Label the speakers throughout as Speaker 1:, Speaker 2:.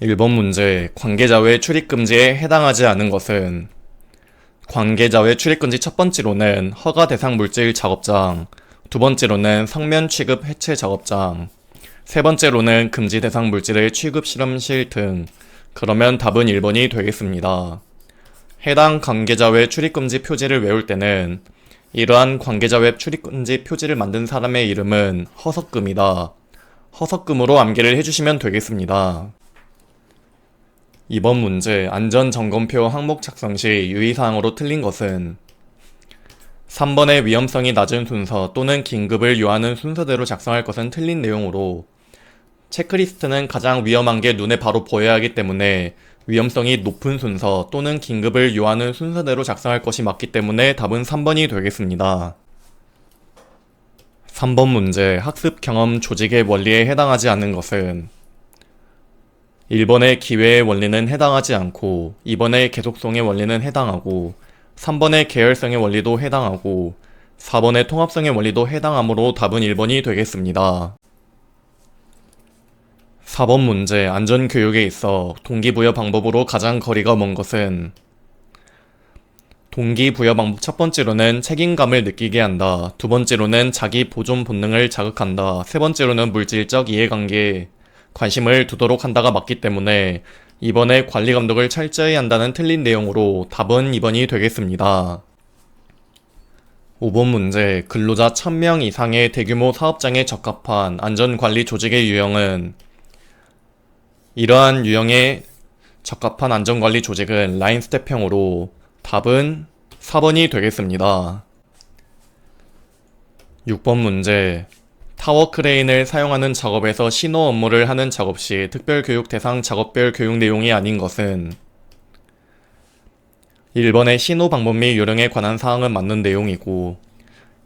Speaker 1: 1번 문제, 관계자 외 출입금지에 해당하지 않은 것은 관계자 외 출입금지 첫 번째로는 허가 대상 물질 작업장, 두 번째로는 성면 취급 해체 작업장, 세 번째로는 금지 대상 물질의 취급 실험실 등. 그러면 답은 1번이 되겠습니다. 해당 관계자 외 출입금지 표지를 외울 때는 이러한 관계자 외 출입금지 표지를 만든 사람의 이름은 허석금이다. 허석금으로 암기를 해주시면 되겠습니다. 2번 문제, 안전점검표 항목 작성 시 유의사항으로 틀린 것은 3번의 위험성이 낮은 순서 또는 긴급을 요하는 순서대로 작성할 것은 틀린 내용으로 체크리스트는 가장 위험한 게 눈에 바로 보여야 하기 때문에 위험성이 높은 순서 또는 긴급을 요하는 순서대로 작성할 것이 맞기 때문에 답은 3번이 되겠습니다. 3번 문제, 학습 경험 조직의 원리에 해당하지 않는 것은 1번의 기회의 원리는 해당하지 않고 2번의 계속성의 원리는 해당하고 3번의 계열성의 원리도 해당하고 4번의 통합성의 원리도 해당하므로 답은 1번이 되겠습니다. 4번 문제, 안전교육에 있어 동기부여 방법으로 가장 거리가 먼 것은 동기부여 방법 첫 번째로는 책임감을 느끼게 한다. 두 번째로는 자기 보존 본능을 자극한다. 세 번째로는 물질적 이해관계에 관심을 두도록 한다가 맞기 때문에 이번에 관리감독을 철저히 한다는 틀린 내용으로 답은 2번이 되겠습니다. 5번 문제, 근로자 1000명 이상의 대규모 사업장에 적합한 안전관리 조직의 유형은 이러한 유형에 적합한 안전관리 조직은 라인 스텝형으로 답은 4번이 되겠습니다. 6번 문제, 타워 크레인을 사용하는 작업에서 신호 업무를 하는 작업 시 특별교육 대상 작업별 교육 내용이 아닌 것은 1번의 신호 방법 및 요령에 관한 사항은 맞는 내용이고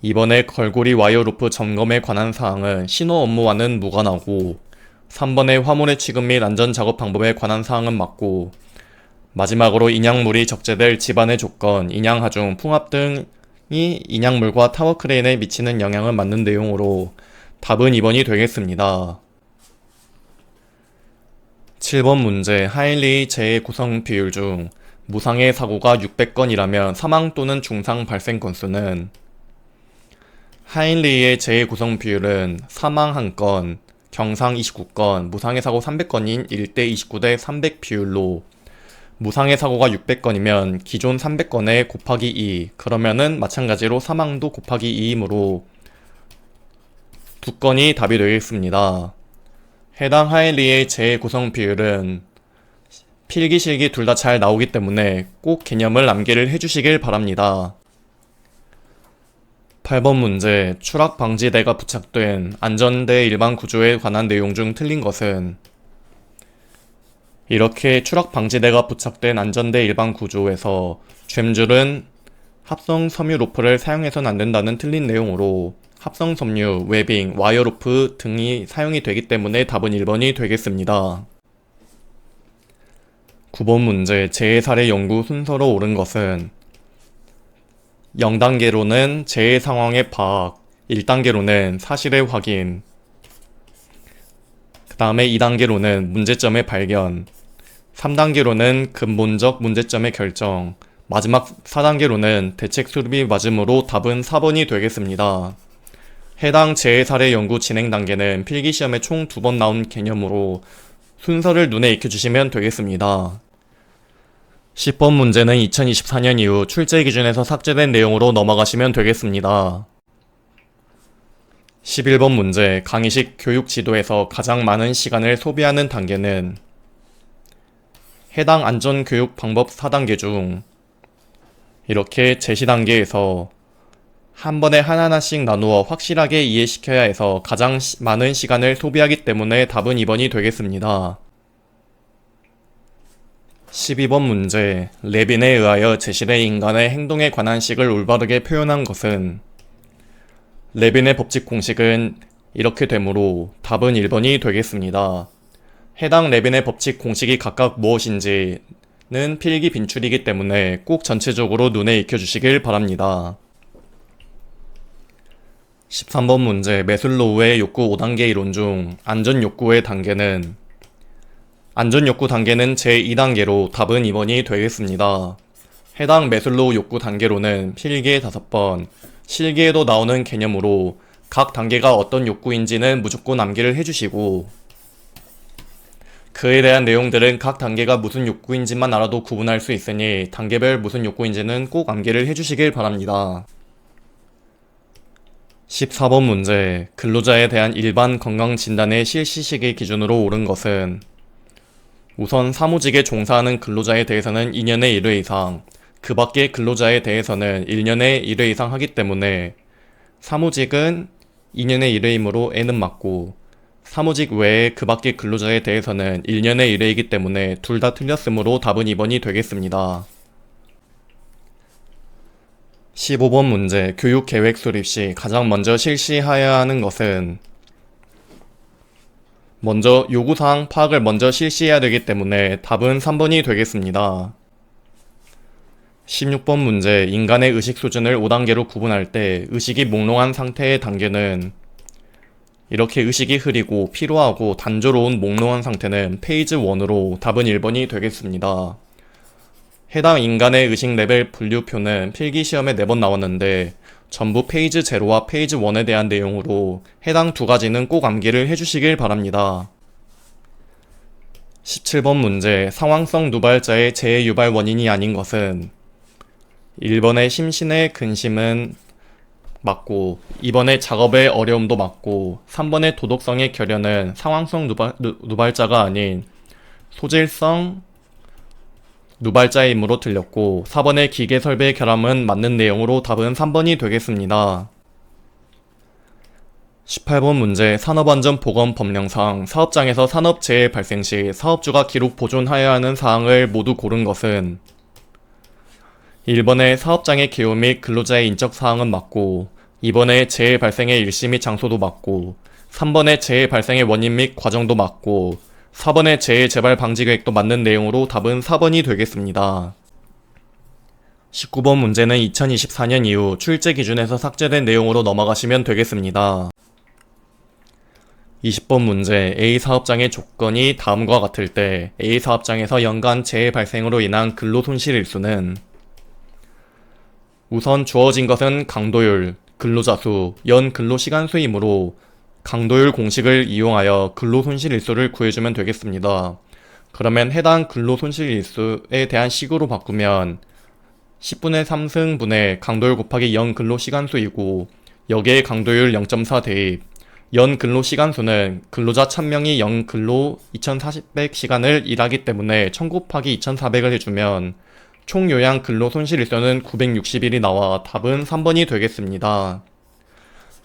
Speaker 1: 2번의 걸고리 와이어 루프 점검에 관한 사항은 신호 업무와는 무관하고 3번의 화물의 취급 및 안전 작업 방법에 관한 사항은 맞고 마지막으로 인양물이 적재될 집안의 조건, 인양하중, 풍압 등이 인양물과 타워 크레인에 미치는 영향은 맞는 내용으로 답은 2번이 되겠습니다. 7번 문제, 하일리 재해 구성 비율 중 무상해 사고가 600건이라면 사망 또는 중상 발생 건수는 하일리의 재해 구성 비율은 사망 1건, 경상 29건, 무상해 사고 300건인 1대 29대 300 비율로 무상해 사고가 600건이면 기존 300건에 곱하기 2, 그러면은 마찬가지로 사망도 곱하기 2이므로 2건이 답이 되겠습니다. 해당 하일리의 재해 구성 비율은 필기 실기 둘 다 잘 나오기 때문에 꼭 개념을 암기를 해주시길 바랍니다. 8번 문제, 추락 방지대가 부착된 안전대 일반 구조에 관한 내용 중 틀린 것은 이렇게 추락 방지대가 부착된 안전대 일반 구조에서 젬줄은 합성 섬유 로프를 사용해서는 안 된다는 틀린 내용으로 합성 섬유, 웨빙, 와이어 로프 등이 사용이 되기 때문에 답은 1번이 되겠습니다. 9번 문제, 재해 사례 연구 순서로 옳은 것은 0단계로는 재해 상황의 파악, 1단계로는 사실의 확인, 그 다음에 2단계로는 문제점의 발견, 3단계로는 근본적 문제점의 결정, 마지막 4단계로는 대책 수립이 맞으므로 답은 4번이 되겠습니다. 해당 재해 사례 연구 진행 단계는 필기시험에 총 2번 나온 개념으로 순서를 눈에 익혀주시면 되겠습니다. 10번 문제는 2024년 이후 출제 기준에서 삭제된 내용으로 넘어가시면 되겠습니다. 11번 문제, 강의식 교육 지도에서 가장 많은 시간을 소비하는 단계는 해당 안전교육 방법 4단계 중 이렇게 제시 단계에서 한 번에 하나하나씩 나누어 확실하게 이해시켜야 해서 가장 많은 시간을 소비하기 때문에 답은 2번이 되겠습니다. 12번 문제, 레빈에 의하여 제시된 인간의 행동에 관한 식을 올바르게 표현한 것은 레빈의 법칙 공식은 이렇게 되므로 답은 1번이 되겠습니다. 해당 레빈의 법칙 공식이 각각 무엇인지는 필기 빈출이기 때문에 꼭 전체적으로 눈에 익혀주시길 바랍니다. 13번 문제, 매슬로우의 욕구 5단계 이론 중 안전 욕구의 단계는 안전 욕구 단계는 제2단계로 답은 2번이 되겠습니다. 해당 매슬로우 욕구 단계로는 필기에 5번, 실기에도 나오는 개념으로 각 단계가 어떤 욕구인지는 무조건 암기를 해주시고 그에 대한 내용들은 각 단계가 무슨 욕구인지만 알아도 구분할 수 있으니 단계별 무슨 욕구인지는 꼭 암기를 해주시길 바랍니다. 14번 문제, 근로자에 대한 일반 건강진단의 실시 시기 기준으로 옳은 것은 우선 사무직에 종사하는 근로자에 대해서는 2년에 1회 이상, 그 밖의 근로자에 대해서는 1년에 1회 이상 하기 때문에 사무직은 2년에 1회이므로 N은 맞고 사무직 외에 그 밖의 근로자에 대해서는 1년에 1회이기 때문에 둘 다 틀렸으므로 답은 2번이 되겠습니다. 15번 문제, 교육계획 수립 시 가장 먼저 실시하여야 하는 것은 먼저 요구사항 파악을 먼저 실시해야 되기 때문에 답은 3번이 되겠습니다. 16번 문제, 인간의 의식 수준을 5단계로 구분할 때 의식이 몽롱한 상태의 단계는 이렇게 의식이 흐리고 피로하고 단조로운 몽롱한 상태는 페이즈 1으로 답은 1번이 되겠습니다. 해당 인간의 의식 레벨 분류표는 필기시험에 4번 나왔는데 전부 페이지 0와 페이지 1에 대한 내용으로 해당 두 가지는 꼭 암기를 해주시길 바랍니다. 17번 문제, 상황성 누발자의 재유발 원인이 아닌 것은 1번의 심신의 근심은 맞고 2번의 작업의 어려움도 맞고 3번의 도덕성의 결여는 상황성 누발자가 아닌 소질성 누발자이므로 틀렸고 4번의 기계설비의 결함은 맞는 내용으로 답은 3번이 되겠습니다. 18번 문제, 산업안전보건법령상 사업장에서 산업재해 발생 시 사업주가 기록 보존하여야 하는 사항을 모두 고른 것은 1번의 사업장의 개요 및 근로자의 인적 사항은 맞고 2번의 재해 발생의 일시 및 장소도 맞고 3번의 재해 발생의 원인 및 과정도 맞고 4번의 재해 재발 방지 계획도 맞는 내용으로 답은 4번이 되겠습니다. 19번 문제는 2024년 이후 출제 기준에서 삭제된 내용으로 넘어가시면 되겠습니다. 20번 문제, A 사업장의 조건이 다음과 같을 때 A 사업장에서 연간 재해 발생으로 인한 근로손실 일수는 우선 주어진 것은 강도율, 근로자 수, 연 근로시간 수이므로 강도율 공식을 이용하여 근로손실일수를 구해주면 되겠습니다. 그러면 해당 근로손실일수에 대한 식으로 바꾸면 10분의 3승분의 강도율 곱하기 연 근로시간수이고 여기에 강도율 0.4 대입, 연 근로시간수는 근로자 1000명이 연 근로 2400시간을 일하기 때문에 1000 곱하기 2400을 해주면 총 요양 근로손실일수는 960일이 나와 답은 3번이 되겠습니다.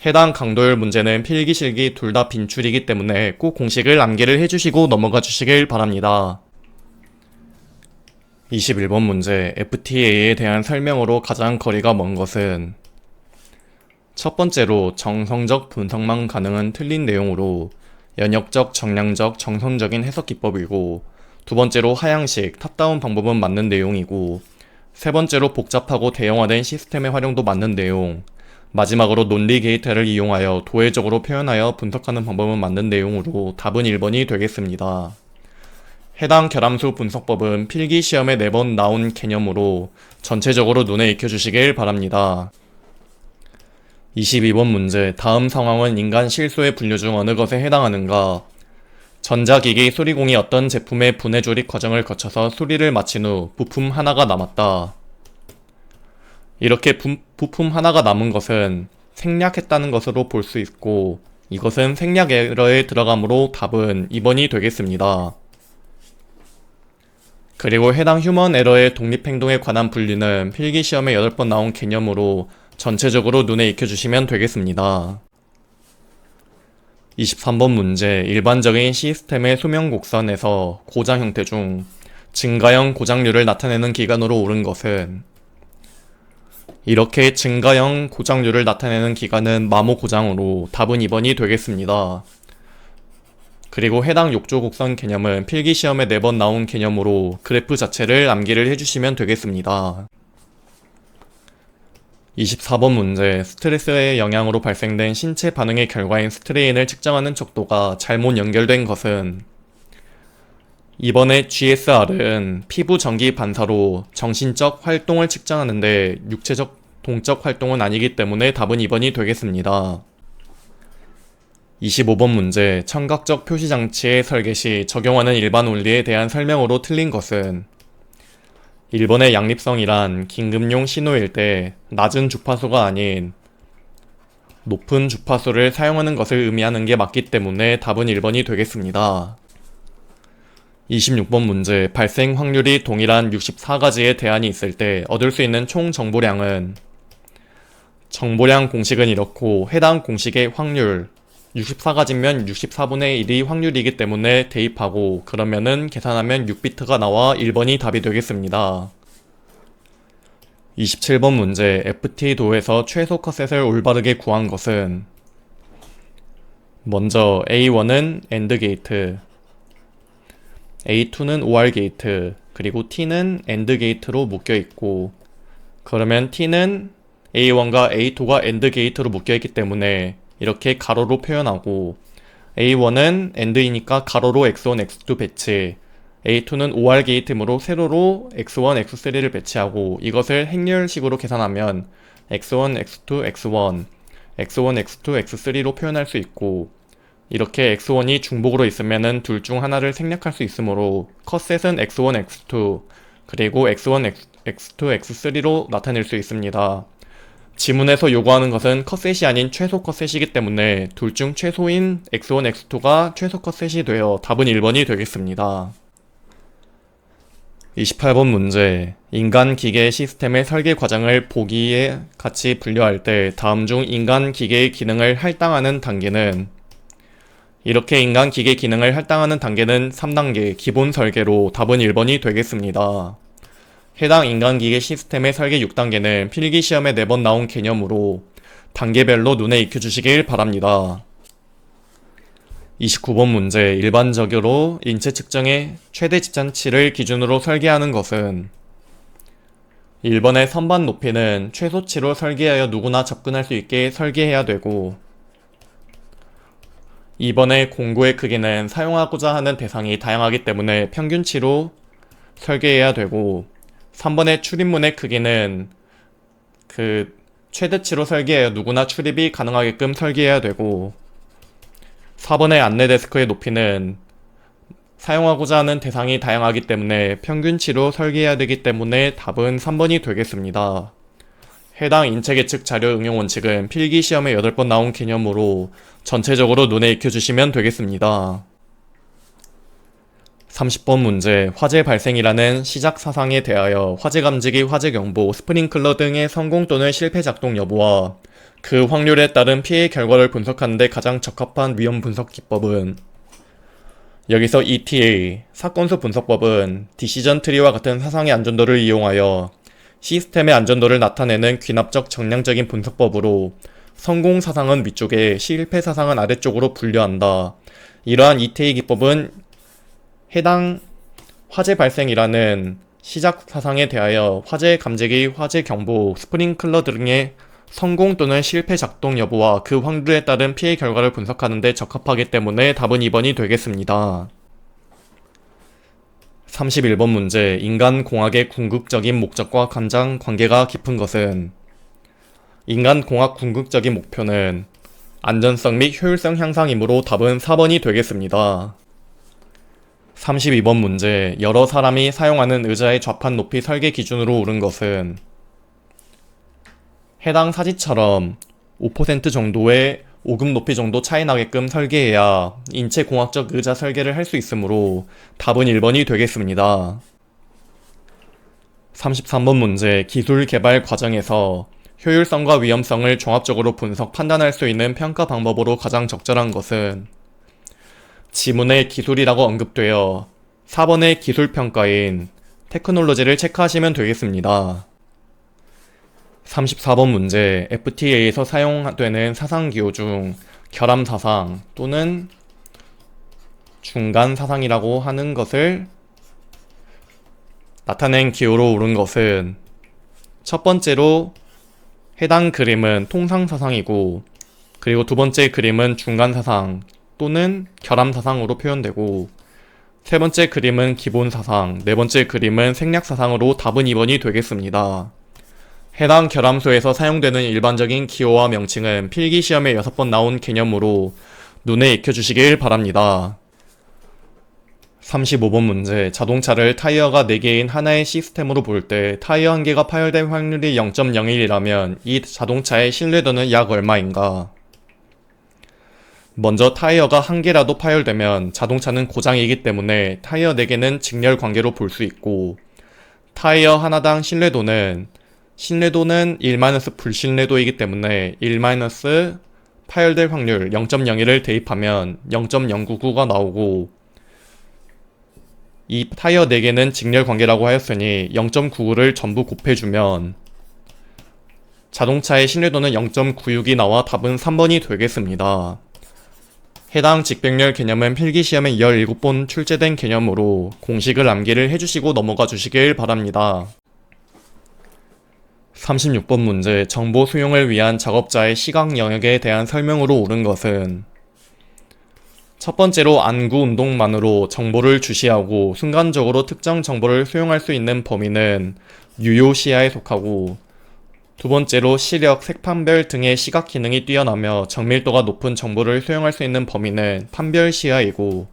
Speaker 1: 해당 강도율 문제는 필기 실기 둘 다 빈출이기 때문에 꼭 공식을 암기를 해주시고 넘어가 주시길 바랍니다. 21번 문제, FTA에 대한 설명으로 가장 거리가 먼 것은 첫 번째로 정성적 분석만 가능한 틀린 내용으로 연역적, 정량적, 정선적인 해석 기법이고 두 번째로 하향식, 탑다운 방법은 맞는 내용이고 세 번째로 복잡하고 대형화된 시스템의 활용도 맞는 내용, 마지막으로 논리 게이트를 이용하여 도회적으로 표현하여 분석하는 방법은 맞는 내용으로 답은 1번이 되겠습니다. 해당 결함수 분석법은 필기시험에 4번 나온 개념으로 전체적으로 눈에 익혀주시길 바랍니다. 22번 문제, 다음 상황은 인간 실수의 분류 중 어느 것에 해당하는가? 전자기기 수리공이 어떤 제품의 분해 조립 과정을 거쳐서 수리를 마친 후 부품 하나가 남았다. 이렇게 부품 하나가 남은 것은 생략했다는 것으로 볼 수 있고 이것은 생략 에러에 들어가므로 답은 2번이 되겠습니다. 그리고 해당 휴먼 에러의 독립행동에 관한 분류는 필기시험에 8번 나온 개념으로 전체적으로 눈에 익혀주시면 되겠습니다. 23번 문제, 일반적인 시스템의 수명 곡선에서 고장 형태 중 증가형 고장률을 나타내는 기간으로 옳은 것은 이렇게 증가형 고장률을 나타내는 기간은 마모 고장으로 답은 2번이 되겠습니다. 그리고 해당 욕조 곡선 개념은 필기시험에 4번 나온 개념으로 그래프 자체를 암기를 해주시면 되겠습니다. 24번 문제, 스트레스의 영향으로 발생된 신체 반응의 결과인 스트레인을 측정하는 척도가 잘못 연결된 것은 이번에 GSR은 피부 전기 반사로 정신적 활동을 측정하는데 육체적 동적 활동은 아니기 때문에 답은 2번이 되겠습니다. 25번 문제, 청각적 표시장치의 설계 시 적용하는 일반 원리에 대한 설명으로 틀린 것은 1번의 양립성이란 긴급용 신호일 때 낮은 주파수가 아닌 높은 주파수를 사용하는 것을 의미하는 게 맞기 때문에 답은 1번이 되겠습니다. 26번 문제, 발생 확률이 동일한 64가지의 대안이 있을 때 얻을 수 있는 총 정보량은 정보량 공식은 이렇고 해당 공식의 확률 64가지면 64분의 1이 확률이기 때문에 대입하고 그러면은 계산하면 6비트가 나와 1번이 답이 되겠습니다. 27번 문제, FT 도에서 최소 컷셋을 올바르게 구한 것은 먼저 A1은 AND 게이트, A2는 OR 게이트, 그리고 T는 AND 게이트로 묶여있고 그러면 T는 A1과 A2가 AND 게이트로 묶여있기 때문에 이렇게 가로로 표현하고 A1은 AND이니까 가로로 X1, X2 배치, A2는 OR 게이트이므로 세로로 X1, X3를 배치하고 이것을 행렬식으로 계산하면 X1, X2, X1, X1, X2, X3로 표현할 수 있고 이렇게 X1이 중복으로 있으면은 둘 중 하나를 생략할 수 있으므로 컷셋은 X1, X2 그리고 X1, X2, X3로 나타낼 수 있습니다. 지문에서 요구하는 것은 컷셋이 아닌 최소 컷셋이기 때문에 둘 중 최소인 X1, X2가 최소 컷셋이 되어 답은 1번이 되겠습니다. 28번 문제, 인간 기계 시스템의 설계 과정을 보기에 같이 분류할 때 다음 중 인간 기계의 기능을 할당하는 단계는 이렇게 인간 기계 기능을 할당하는 단계는 3단계 기본 설계로 답은 1번이 되겠습니다. 해당 인간기계 시스템의 설계 6단계는 필기시험에 4번 나온 개념으로 단계별로 눈에 익혀주시길 바랍니다. 29번 문제, 일반적으로 인체 측정의 최대 집장치를 기준으로 설계하는 것은 1번의 선반 높이는 최소치로 설계하여 누구나 접근할 수 있게 설계해야 되고 2번의 공구의 크기는 사용하고자 하는 대상이 다양하기 때문에 평균치로 설계해야 되고 3번의 출입문의 크기는 최대치로 설계하여 누구나 출입이 가능하게끔 설계해야 되고 4번의 안내 데스크의 높이는 사용하고자 하는 대상이 다양하기 때문에 평균치로 설계해야 되기 때문에 답은 3번이 되겠습니다. 해당 인체계측 자료 응용 원칙은 필기시험에 8번 나온 개념으로 전체적으로 눈에 익혀주시면 되겠습니다. 30번 문제, 화재 발생이라는 시작 사상에 대하여 화재 감지기, 화재 경보, 스프링클러 등의 성공 또는 실패 작동 여부와 그 확률에 따른 피해 결과를 분석하는 데 가장 적합한 위험 분석 기법은 여기서 ETA, 사건수 분석법은 디시전 트리와 같은 사상의 안전도를 이용하여 시스템의 안전도를 나타내는 귀납적 정량적인 분석법으로 성공 사상은 위쪽에 실패 사상은 아래쪽으로 분류한다. 이러한 ETA 기법은 해당 화재 발생이라는 시작 사상에 대하여 화재 감지기, 화재 경보, 스프링클러 등의 성공 또는 실패 작동 여부와 그 확률에 따른 피해 결과를 분석하는 데 적합하기 때문에 답은 2번이 되겠습니다. 31번 문제, 인간공학의 궁극적인 목적과 가장 관계가 깊은 것은 인간공학 궁극적인 목표는 안전성 및 효율성 향상이므로 답은 4번이 되겠습니다. 32번 문제, 여러 사람이 사용하는 의자의 좌판 높이 설계 기준으로 옳은 것은 해당 사지처럼 5% 정도의 5급 높이 정도 차이 나게끔 설계해야 인체공학적 의자 설계를 할 수 있으므로 답은 1번이 되겠습니다. 33번 문제, 기술 개발 과정에서 효율성과 위험성을 종합적으로 분석, 판단할 수 있는 평가 방법으로 가장 적절한 것은 지문에 기술이라고 언급되어 4번의 기술평가인 테크놀로지를 체크하시면 되겠습니다. 34번 문제, FTA에서 사용되는 사상기호 중 결함사상 또는 중간사상이라고 하는 것을 나타낸 기호로 옳은 것은 첫 번째로 해당 그림은 통상사상이고 그리고 두 번째 그림은 중간사상 또는 결함사상으로 표현되고 세 번째 그림은 기본사상, 네 번째 그림은 생략사상으로 답은 2번이 되겠습니다. 해당 결함수에서 사용되는 일반적인 기호와 명칭은 필기시험에 6번 나온 개념으로 눈에 익혀주시길 바랍니다. 35번 문제, 자동차를 타이어가 4개인 하나의 시스템으로 볼 때 타이어 1개가 파열될 확률이 0.01이라면 이 자동차의 신뢰도는 약 얼마인가? 먼저 타이어가 1개라도 파열되면 자동차는 고장이기 때문에 타이어 4개는 직렬 관계로 볼 수 있고, 타이어 하나당 신뢰도는 1- 불신뢰도이기 때문에 1- 파열될 확률 0.01을 대입하면 0.099가 나오고, 이 타이어 4개는 직렬 관계라고 하였으니 0.99를 전부 곱해주면 자동차의 신뢰도는 0.96이 나와 답은 3번이 되겠습니다. 해당 직백렬 개념은 필기시험에 17번 출제된 개념으로 공식을 암기를 해주시고 넘어가 주시길 바랍니다. 36번 문제, 정보 수용을 위한 작업자의 시각 영역에 대한 설명으로 옳은 것은 첫 번째로 안구 운동만으로 정보를 주시하고 순간적으로 특정 정보를 수용할 수 있는 범위는 유효시야에 속하고, 두 번째로 시력, 색판별 등의 시각 기능이 뛰어나며 정밀도가 높은 정보를 수용할 수 있는 범위는 판별시야이고,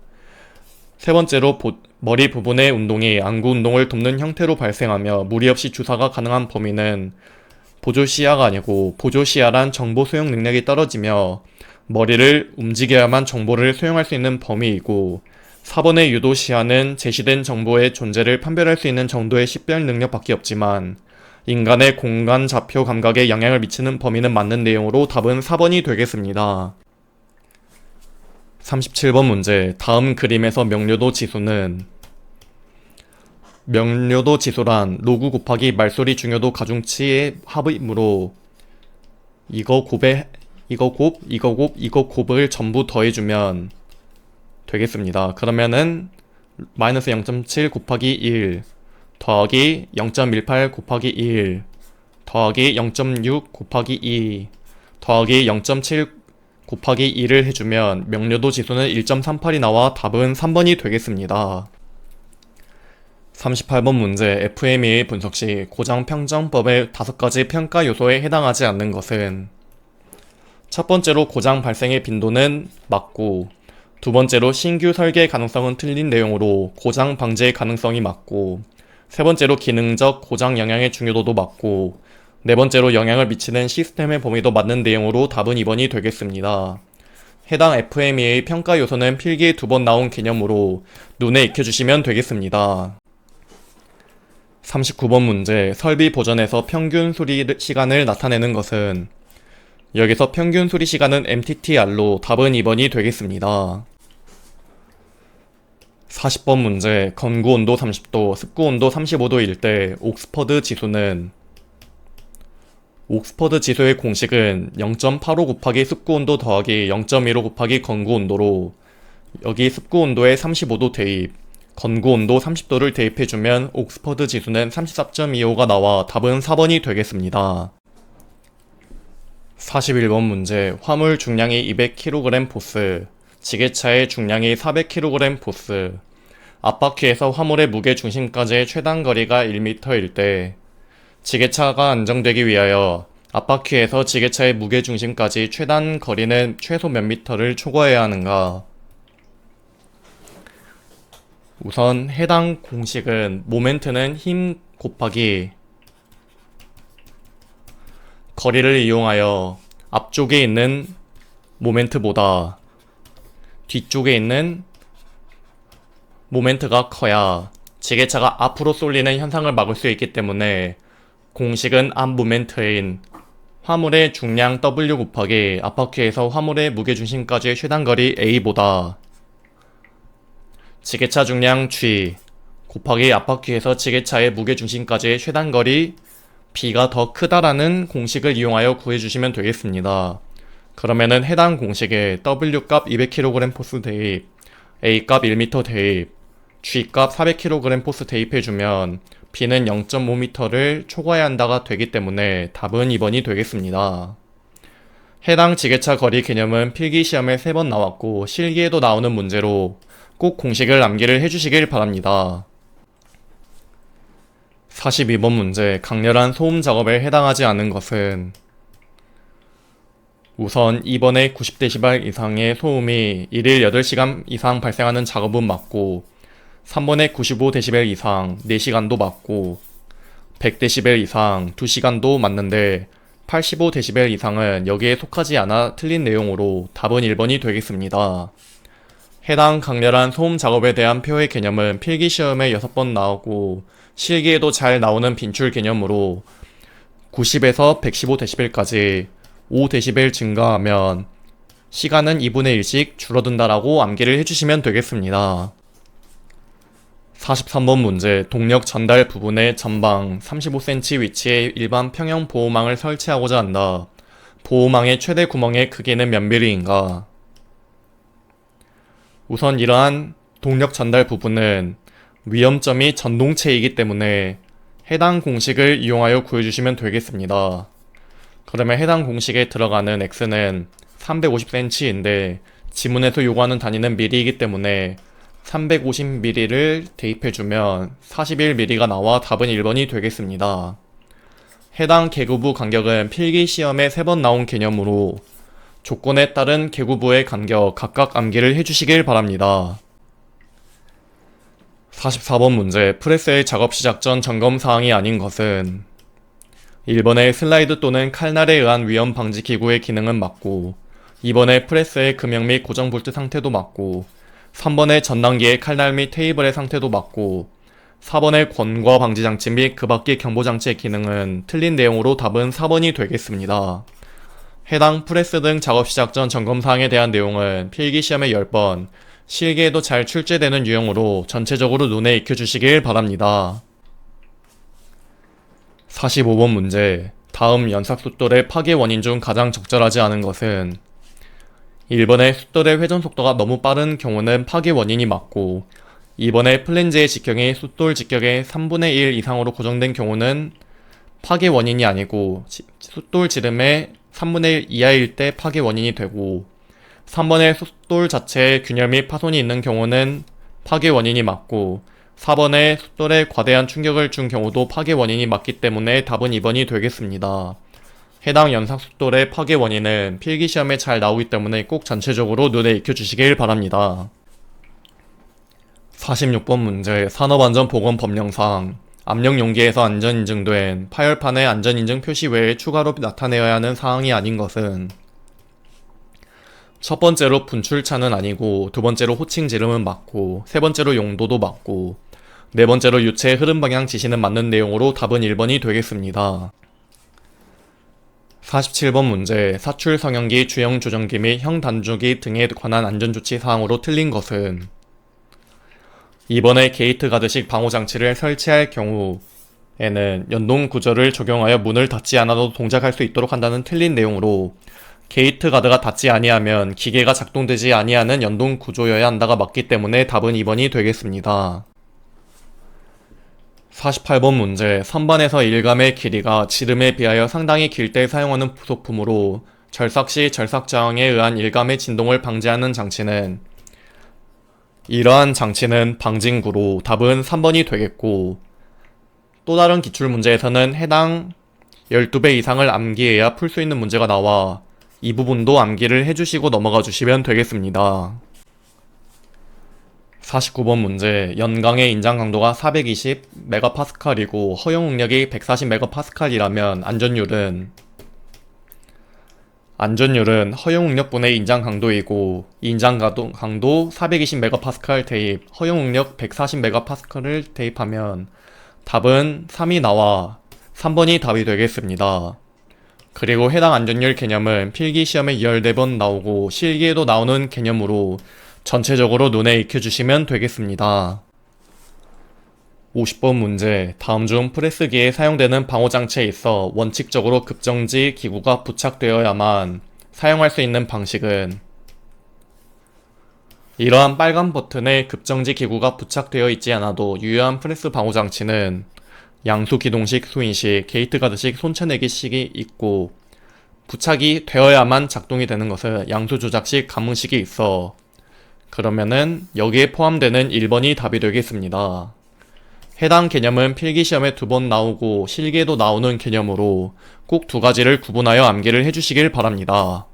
Speaker 1: 세 번째로 머리 부분의 운동이 안구 운동을 돕는 형태로 발생하며 무리 없이 주사가 가능한 범위는 보조시야가 아니고, 보조시야란 정보 수용 능력이 떨어지며 머리를 움직여야만 정보를 수용할 수 있는 범위이고, 4번의 유도시야는 제시된 정보의 존재를 판별할 수 있는 정도의 식별 능력밖에 없지만 인간의 공간 좌표 감각에 영향을 미치는 범위는 맞는 내용으로 답은 4번이 되겠습니다. 37번 문제, 다음 그림에서 명료도 지수는 명료도 지수란 로그 곱하기 말소리 중요도 가중치의 합이므로 이거 곱을 전부 더해주면 되겠습니다. 그러면은 마이너스 0.7 곱하기 1 더하기 0.18 곱하기 1 더하기 0.6 곱하기 2 더하기 0.7 곱하기 2를 해주면 명료도 지수는 1.38이 나와 답은 3번이 되겠습니다. 38번 문제, FMEA 분석 시 고장평정법의 5가지 평가 요소에 해당하지 않는 것은 첫 번째로 고장 발생의 빈도는 맞고, 두 번째로 신규 설계 가능성은 틀린 내용으로 고장 방지의 가능성이 맞고, 세 번째로 기능적 고장 영향의 중요도도 맞고, 네 번째로 영향을 미치는 시스템의 범위도 맞는 내용으로 답은 2번이 되겠습니다. 해당 FMEA 평가 요소는 필기에 2번 나온 개념으로 눈에 익혀주시면 되겠습니다. 39번 문제, 설비 보전에서 평균 수리 시간을 나타내는 것은 여기서 평균 수리 시간은 MTTR로 답은 2번이 되겠습니다. 40번 문제, 건구 온도 30도, 습구 온도 35도일 때 옥스퍼드 지수의 공식은 0.85 곱하기 습구 온도 더하기 0.15 곱하기 건구 온도로, 여기 습구 온도에 35도 대입, 건구 온도 30도를 대입해주면 옥스퍼드 지수는 34.25가 나와 답은 4번이 되겠습니다. 41번 문제, 화물 중량이 200kg 보스, 지게차의 중량이 400kg 보스, 앞바퀴에서 화물의 무게 중심까지의 최단 거리가 1m일 때 지게차가 안정되기 위하여 앞바퀴에서 지게차의 무게 중심까지 최단 거리는 최소 몇 미터를 초과해야 하는가? 우선 해당 공식은 모멘트는 힘 곱하기 거리를 이용하여 앞쪽에 있는 모멘트보다 뒤쪽에 있는 모멘트가 커야 지게차가 앞으로 쏠리는 현상을 막을 수 있기 때문에 공식은 앞 모멘트인 화물의 중량 W 곱하기 앞바퀴에서 화물의 무게중심까지의 최단거리 A보다 지게차 중량 G 곱하기 앞바퀴에서 지게차의 무게중심까지의 최단거리 B가 더 크다라는 공식을 이용하여 구해주시면 되겠습니다. 그러면은 해당 공식에 W 값 200kg 포스 대입, A 값 1m 대입, G 값 400kg 포스 대입해주면 B는 0.5m를 초과해야 한다가 되기 때문에 답은 2번이 되겠습니다. 해당 지게차 거리 개념은 필기시험에 3번 나왔고 실기에도 나오는 문제로 꼭 공식을 암기를 해주시길 바랍니다. 42번 문제, 강렬한 소음 작업에 해당하지 않은 것은 우선 2번에 90dB 이상의 소음이 1일 8시간 이상 발생하는 작업은 맞고, 3번에 95dB 이상 4시간도 맞고, 100dB 이상 2시간도 맞는데 85dB 이상은 여기에 속하지 않아 틀린 내용으로 답은 1번이 되겠습니다. 해당 강렬한 소음 작업에 대한 표의 개념은 필기시험에 6번 나오고 실기에도 잘 나오는 빈출 개념으로 90에서 115dB까지 5dB 증가하면 시간은 2분의 1씩 줄어든다라고 암기를 해주시면 되겠습니다. 43번 문제, 동력 전달 부분의 전방 35cm 위치에 일반 평형 보호망을 설치하고자 한다. 보호망의 최대 구멍의 크기는 몇 mm인가? 우선 이러한 동력 전달 부분은 위험점이 전동체이기 때문에 해당 공식을 이용하여 구해주시면 되겠습니다. 그러면 해당 공식에 들어가는 x는 350cm인데 지문에서 요구하는 단위는 mm이기 때문에 350mm를 대입해주면 41mm가 나와 답은 1번이 되겠습니다. 해당 계구부 간격은 필기시험에 3번 나온 개념으로 조건에 따른 계구부의 간격 각각 암기를 해주시길 바랍니다. 44번 문제, 프레스의 작업 시작 전 점검사항이 아닌 것은 1번의 슬라이드 또는 칼날에 의한 위험 방지 기구의 기능은 맞고, 2번의 프레스의 금형 및 고정 볼트 상태도 맞고, 3번의 전단기의 칼날 및 테이블의 상태도 맞고, 4번의 권과 방지 장치 및 그 밖의 경보 장치의 기능은 틀린 내용으로 답은 4번이 되겠습니다. 해당 프레스 등 작업 시작 전 점검사항에 대한 내용은 필기시험에 10번, 실기에도 잘 출제되는 유형으로 전체적으로 눈에 익혀주시길 바랍니다. 45번 문제, 다음 연삭 숫돌의 파괴 원인 중 가장 적절하지 않은 것은 1번의 숫돌의 회전 속도가 너무 빠른 경우는 파괴 원인이 맞고, 2번의 플랜지의 직경이 숫돌 직경의 3분의 1 이상으로 고정된 경우는 파괴 원인이 아니고 숫돌 지름의 3분의 1 이하일 때 파괴 원인이 되고, 3번의 숫돌 자체에 균열 및 파손이 있는 경우는 파괴 원인이 맞고, 4번의 숫돌에 과대한 충격을 준 경우도 파괴 원인이 맞기 때문에 답은 2번이 되겠습니다. 해당 연삭 숫돌의 파괴 원인은 필기시험에 잘 나오기 때문에 꼭 전체적으로 눈에 익혀주시길 바랍니다. 46번 문제, 산업안전보건법령상 압력용기에서 안전인증된 파열판의 안전인증 표시 외에 추가로 나타내어야 하는 사항이 아닌 것은 첫 번째로 분출차는 아니고, 두 번째로 호칭 지름은 맞고, 세 번째로 용도도 맞고, 네 번째로 유체의 흐름 방향 지시는 맞는 내용으로 답은 1번이 되겠습니다. 47번 문제, 사출 성형기, 주형 조정기 및 형 단조기 등에 관한 안전조치 사항으로 틀린 것은 2번의 게이트 가드식 방호장치를 설치할 경우에는 연동 구조를 적용하여 문을 닫지 않아도 동작할 수 있도록 한다는 틀린 내용으로, 게이트 가드가 닫지 아니하면 기계가 작동되지 아니하는 연동 구조여야 한다가 맞기 때문에 답은 2번이 되겠습니다. 48번 문제, 선반에서 일감의 길이가 지름에 비하여 상당히 길 때 사용하는 부속품으로 절삭 시 절삭 저항에 의한 일감의 진동을 방지하는 장치는, 이러한 장치는 방진구로 답은 3번이 되겠고, 또 다른 기출문제에서는 해당 12배 이상을 암기해야 풀 수 있는 문제가 나와 이 부분도 암기를 해주시고 넘어가 주시면 되겠습니다. 49번 문제, 연강의 인장 강도가 420MPa이고 허용 응력이 140MPa이라면 안전율은 허용 응력분의 인장 강도이고, 인장 강도 420MPa 대입, 허용 응력 140MPa를 대입하면 답은 3이 나와 3번이 답이 되겠습니다. 그리고 해당 안전율 개념은 필기시험에 14번 나오고 실기에도 나오는 개념으로 전체적으로 눈에 익혀주시면 되겠습니다. 50번 문제, 다음 중 프레스기에 사용되는 방호장치에 있어 원칙적으로 급정지 기구가 부착되어야만 사용할 수 있는 방식은, 이러한 빨간 버튼에 급정지 기구가 부착되어 있지 않아도 유효한 프레스 방호장치는 양수 기동식, 수인식, 게이트 가드식, 손쳐내기식이 있고, 부착이 되어야만 작동이 되는 것은 양수 조작식, 감응식이 있어 그러면은 여기에 포함되는 1번이 답이 되겠습니다. 해당 개념은 필기시험에 2번 나오고 실기에도 나오는 개념으로 꼭 2가지를 구분하여 암기를 해주시길 바랍니다.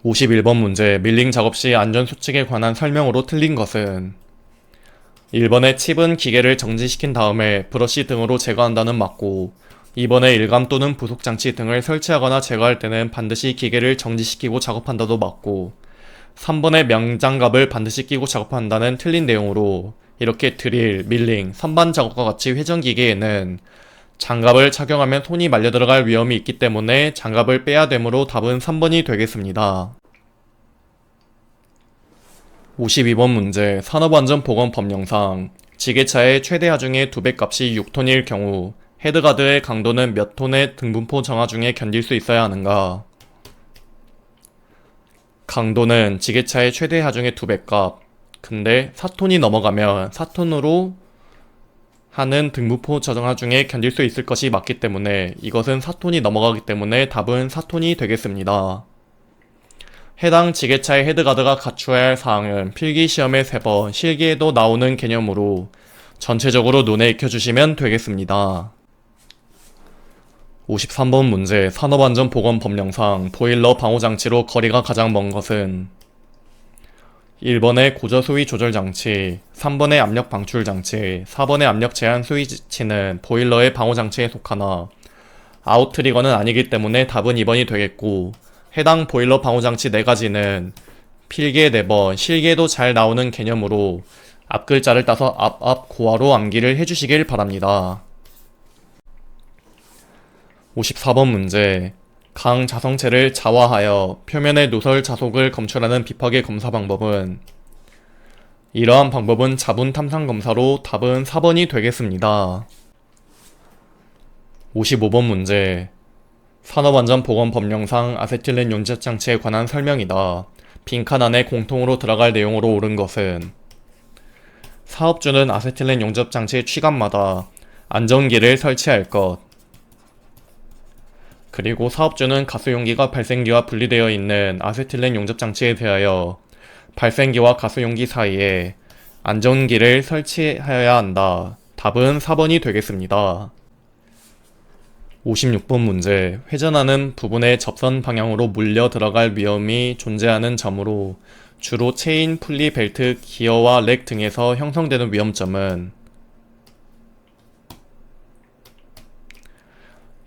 Speaker 1: 51번 문제, 밀링 작업 시 안전수칙에 관한 설명으로 틀린 것은 1번에 칩은 기계를 정지시킨 다음에 브러쉬 등으로 제거한다는 맞고 2번에 일감 또는 부속장치 등을 설치하거나 제거할 때는 반드시 기계를 정지시키고 작업한다도 맞고 3번에 명장갑을 반드시 끼고 작업한다는 틀린 내용으로 이렇게 드릴, 밀링, 선반 작업과 같이 회전기계에는 장갑을 착용하면 손이 말려 들어갈 위험이 있기 때문에 장갑을 빼야 되므로 답은 3번이 되겠습니다. 52번 문제, 산업안전보건법령상 지게차의 최대 하중의 2배 값이 6톤일 경우 헤드가드의 강도는 몇 톤의 등분포 정하 중에 견딜 수 있어야 하는가? 강도는 지게차의 최대 하중의 2배 값. 근데 4톤이 넘어가면 4톤으로 하는 등분포 정하 중에 견딜 수 있을 것이 맞기 때문에 이것은 4톤이 넘어가기 때문에 답은 4톤이 되겠습니다. 해당 지게차의 헤드가드가 갖추어야 할 사항은 필기시험에 3번, 실기에도 나오는 개념으로 전체적으로 눈에 익혀주시면 되겠습니다. 53번 문제, 산업안전보건법령상 보일러 방호장치로 거리가 가장 먼 것은 1번의 고저 수위 조절장치, 3번의 압력 방출장치, 4번의 압력 제한 스위치는 보일러의 방호장치에 속하나 아웃트리거는 아니기 때문에 답은 2번이 되겠고 해당 보일러 방호장치 4가지는 필기에 4번, 실기에도 잘 나오는 개념으로 앞글자를 따서 앞 고화로 암기를 해주시길 바랍니다. 54번 문제, 강 자성체를 자화하여 표면의 누설 자속을 검출하는 비파계 검사 방법은 이러한 방법은 자분 탐상 검사로 답은 4번이 되겠습니다. 55번 문제, 산업안전보건법령상 아세틸렌 용접장치에 관한 설명이다. 빈칸 안에 공통으로 들어갈 내용으로 옳은 것은 사업주는 아세틸렌 용접장치 취감마다 안전기를 설치할 것, 그리고 사업주는 가스용기가 발생기와 분리되어 있는 아세틸렌 용접장치에 대하여 발생기와 가스용기 사이에 안전기를 설치하여야 한다. 답은 4번이 되겠습니다. 56번 문제, 회전하는 부분의 접선 방향으로 물려 들어갈 위험이 존재하는 점으로 주로 체인, 풀리, 벨트, 기어와 렉 등에서 형성되는 위험점은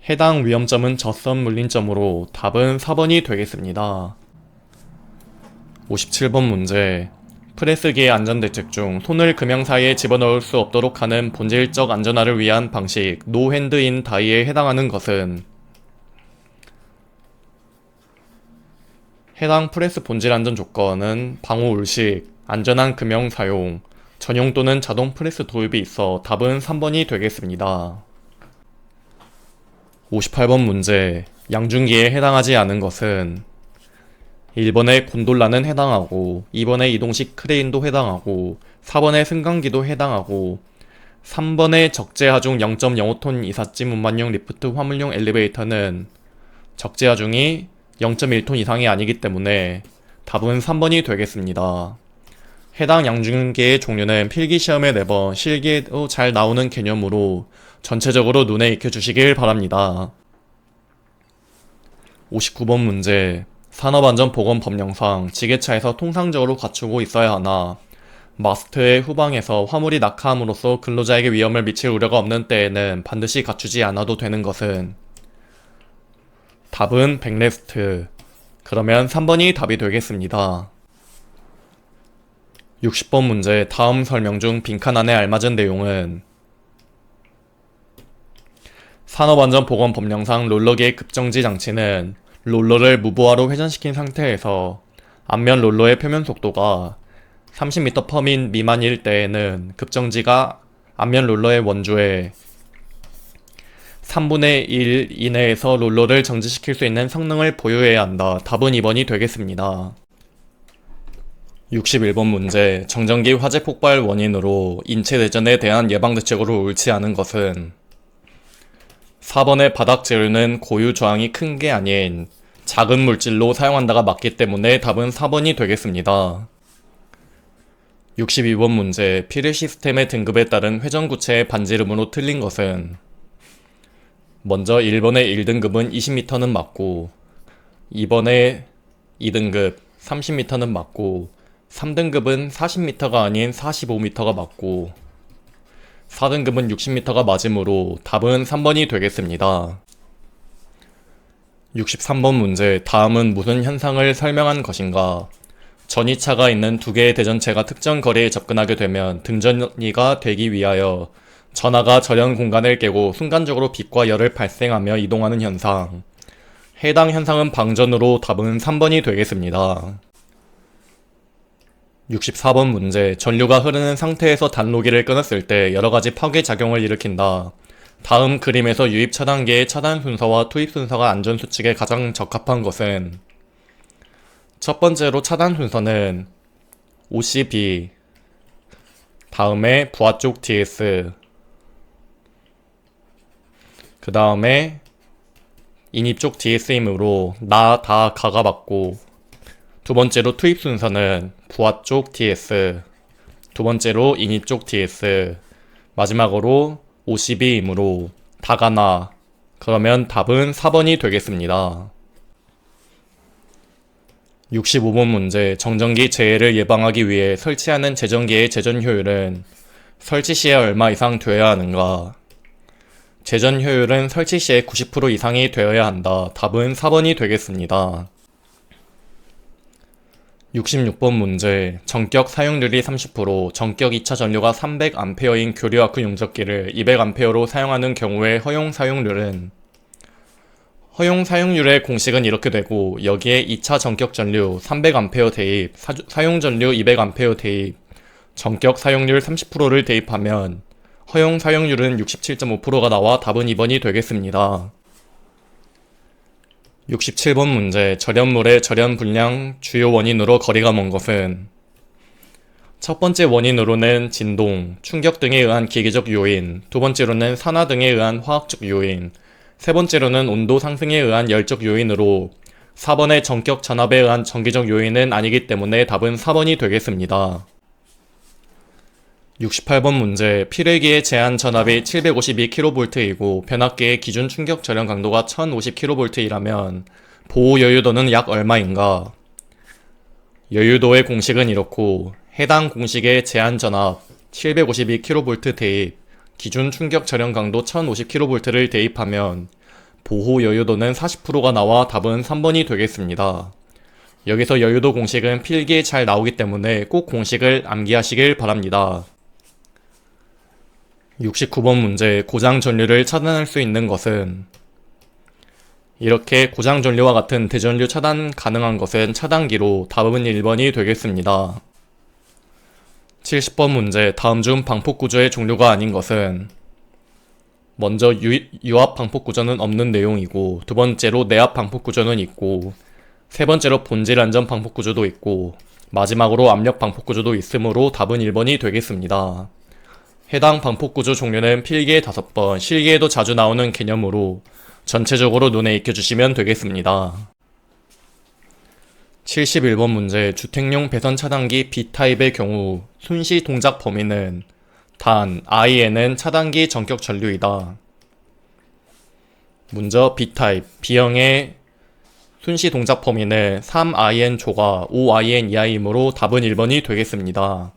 Speaker 1: 해당 위험점은 젖선 물린점으로 답은 4번이 되겠습니다. 57번 문제, 프레스기의 안전대책 중 손을 금형 사이에 집어넣을 수 없도록 하는 본질적 안전화를 위한 방식 노 핸드 인 다이에 해당하는 것은 해당 프레스 본질 안전 조건은 방호 울식, 안전한 금형 사용, 전용 또는 자동 프레스 도입이 있어 답은 3번이 되겠습니다. 58번 문제, 양중기에 해당하지 않은 것은 1번에 곤돌라는 해당하고 2번에 이동식 크레인도 해당하고 4번에 승강기도 해당하고 3번에 적재하중 0.05톤 이삿짐 운반용 리프트 화물용 엘리베이터는 적재하중이 0.1톤 이상이 아니기 때문에 답은 3번이 되겠습니다. 해당 양중기의 종류는 필기시험에 4번, 실기에도 잘 나오는 개념으로 전체적으로 눈에 익혀주시길 바랍니다. 59번 문제, 산업안전보건법령상 지게차에서 통상적으로 갖추고 있어야 하나 마스트의 후방에서 화물이 낙하함으로써 근로자에게 위험을 미칠 우려가 없는 때에는 반드시 갖추지 않아도 되는 것은 답은 백레스트. 그러면 3번이 답이 되겠습니다. 60번 문제, 다음 설명 중 빈칸 안에 알맞은 내용은 산업안전보건법령상 롤러기의 급정지 장치는 롤러를 무보화로 회전시킨 상태에서 앞면 롤러의 표면 속도가 30m/min 미만일 때에는 급정지가 앞면 롤러의 원주의 3분의 1 이내에서 롤러를 정지시킬 수 있는 성능을 보유해야 한다. 답은 2번이 되겠습니다. 61번 문제, 정전기 화재 폭발 원인으로 인체 내전에 대한 예방대책으로 옳지 않은 것은 4번의 바닥 재료는 고유 저항이 큰 게 아닌 작은 물질로 사용한다가 맞기 때문에 답은 4번이 되겠습니다. 62번 문제, 필드 시스템의 등급에 따른 회전구체의 반지름으로 틀린 것은 먼저 1번의 1등급은 20m는 맞고 2번의 2등급 30m는 맞고 3등급은 40m가 아닌 45m가 맞고 4등급은 60m가 맞으므로 답은 3번이 되겠습니다. 63번 문제, 다음은 무슨 현상을 설명한 것인가? 전이차가 있는 두 개의 대전체가 특정 거리에 접근하게 되면 등전이가 되기 위하여 전하가 절연 공간을 깨고 순간적으로 빛과 열을 발생하며 이동하는 현상. 해당 현상은 방전으로 답은 3번이 되겠습니다. 64번 문제, 전류가 흐르는 상태에서 단로기를 끊었을 때 여러가지 파괴작용을 일으킨다. 다음 그림에서 유입 차단기의 차단 순서와 투입 순서가 안전수칙에 가장 적합한 것은 첫 번째로 차단 순서는 OCB, 다음에 부하 쪽 DS, 그 다음에 인입 쪽 DS이므로 나, 다, 가가 맞고, 두 번째로 투입 순서는 부하 쪽 DS, 두 번째로 인입 쪽 DS, 마지막으로 OCB이므로 다가 나. 그러면 답은 4번이 되겠습니다. 65번 문제, 정전기 재해를 예방하기 위해 설치하는 제전기의 제전 효율은 설치 시에 얼마 이상 되어야 하는가? 제전 효율은 설치 시에 90% 이상이 되어야 한다. 답은 4번이 되겠습니다. 66번 문제, 전격 사용률이 30%, 전격 2차 전류가 300A인 교류아크 용접기를 200A로 사용하는 경우의 허용 사용률은 허용 사용률의 공식은 이렇게 되고 여기에 2차 전격 전류 300A 대입, 사용 전류 200A 대입, 전격 사용률 30%를 대입하면 허용 사용률은 67.5%가 나와 답은 2번이 되겠습니다. 67번 문제, 절연물의 절연 불량 주요 원인으로 거리가 먼 것은 첫 번째 원인으로는 진동, 충격 등에 의한 기계적 요인, 두 번째로는 산화 등에 의한 화학적 요인, 세 번째로는 온도 상승에 의한 열적 요인으로 4번의 전격 전압에 의한 전기적 요인은 아니기 때문에 답은 4번이 되겠습니다. 68번 문제, 필회기의 제한 전압이 752kV이고 변압기의 기준 충격 절연 강도가 1050kV이라면 보호 여유도는 약 얼마인가? 여유도의 공식은 이렇고 해당 공식의 제한 전압 752kV 대입, 기준 충격 절연 강도 1050kV를 대입하면 보호 여유도는 40%가 나와 답은 3번이 되겠습니다. 여기서 여유도 공식은 필기에 잘 나오기 때문에 꼭 공식을 암기하시길 바랍니다. 69번 문제, 고장 전류를 차단할 수 있는 것은 이렇게 고장 전류와 같은 대전류 차단 가능한 것은 차단기로 답은 1번이 되겠습니다. 70번 문제, 다음 중 방폭 구조의 종류가 아닌 것은 먼저 유압 방폭 구조는 없는 내용이고 두 번째로 내압 방폭 구조는 있고 세 번째로 본질 안전 방폭 구조도 있고 마지막으로 압력 방폭 구조도 있으므로 답은 1번이 되겠습니다. 해당 방폭구조 종류는 필기에 5번, 실기에도 자주 나오는 개념으로 전체적으로 눈에 익혀주시면 되겠습니다. 71번 문제, 주택용 배선 차단기 B타입의 경우 순시 동작 범위는 단 IN은 차단기 전격 전류이다. 먼저 B타입, B형의 순시 동작 범위는 3IN 조가 5IN 이하이므로 답은 1번이 되겠습니다.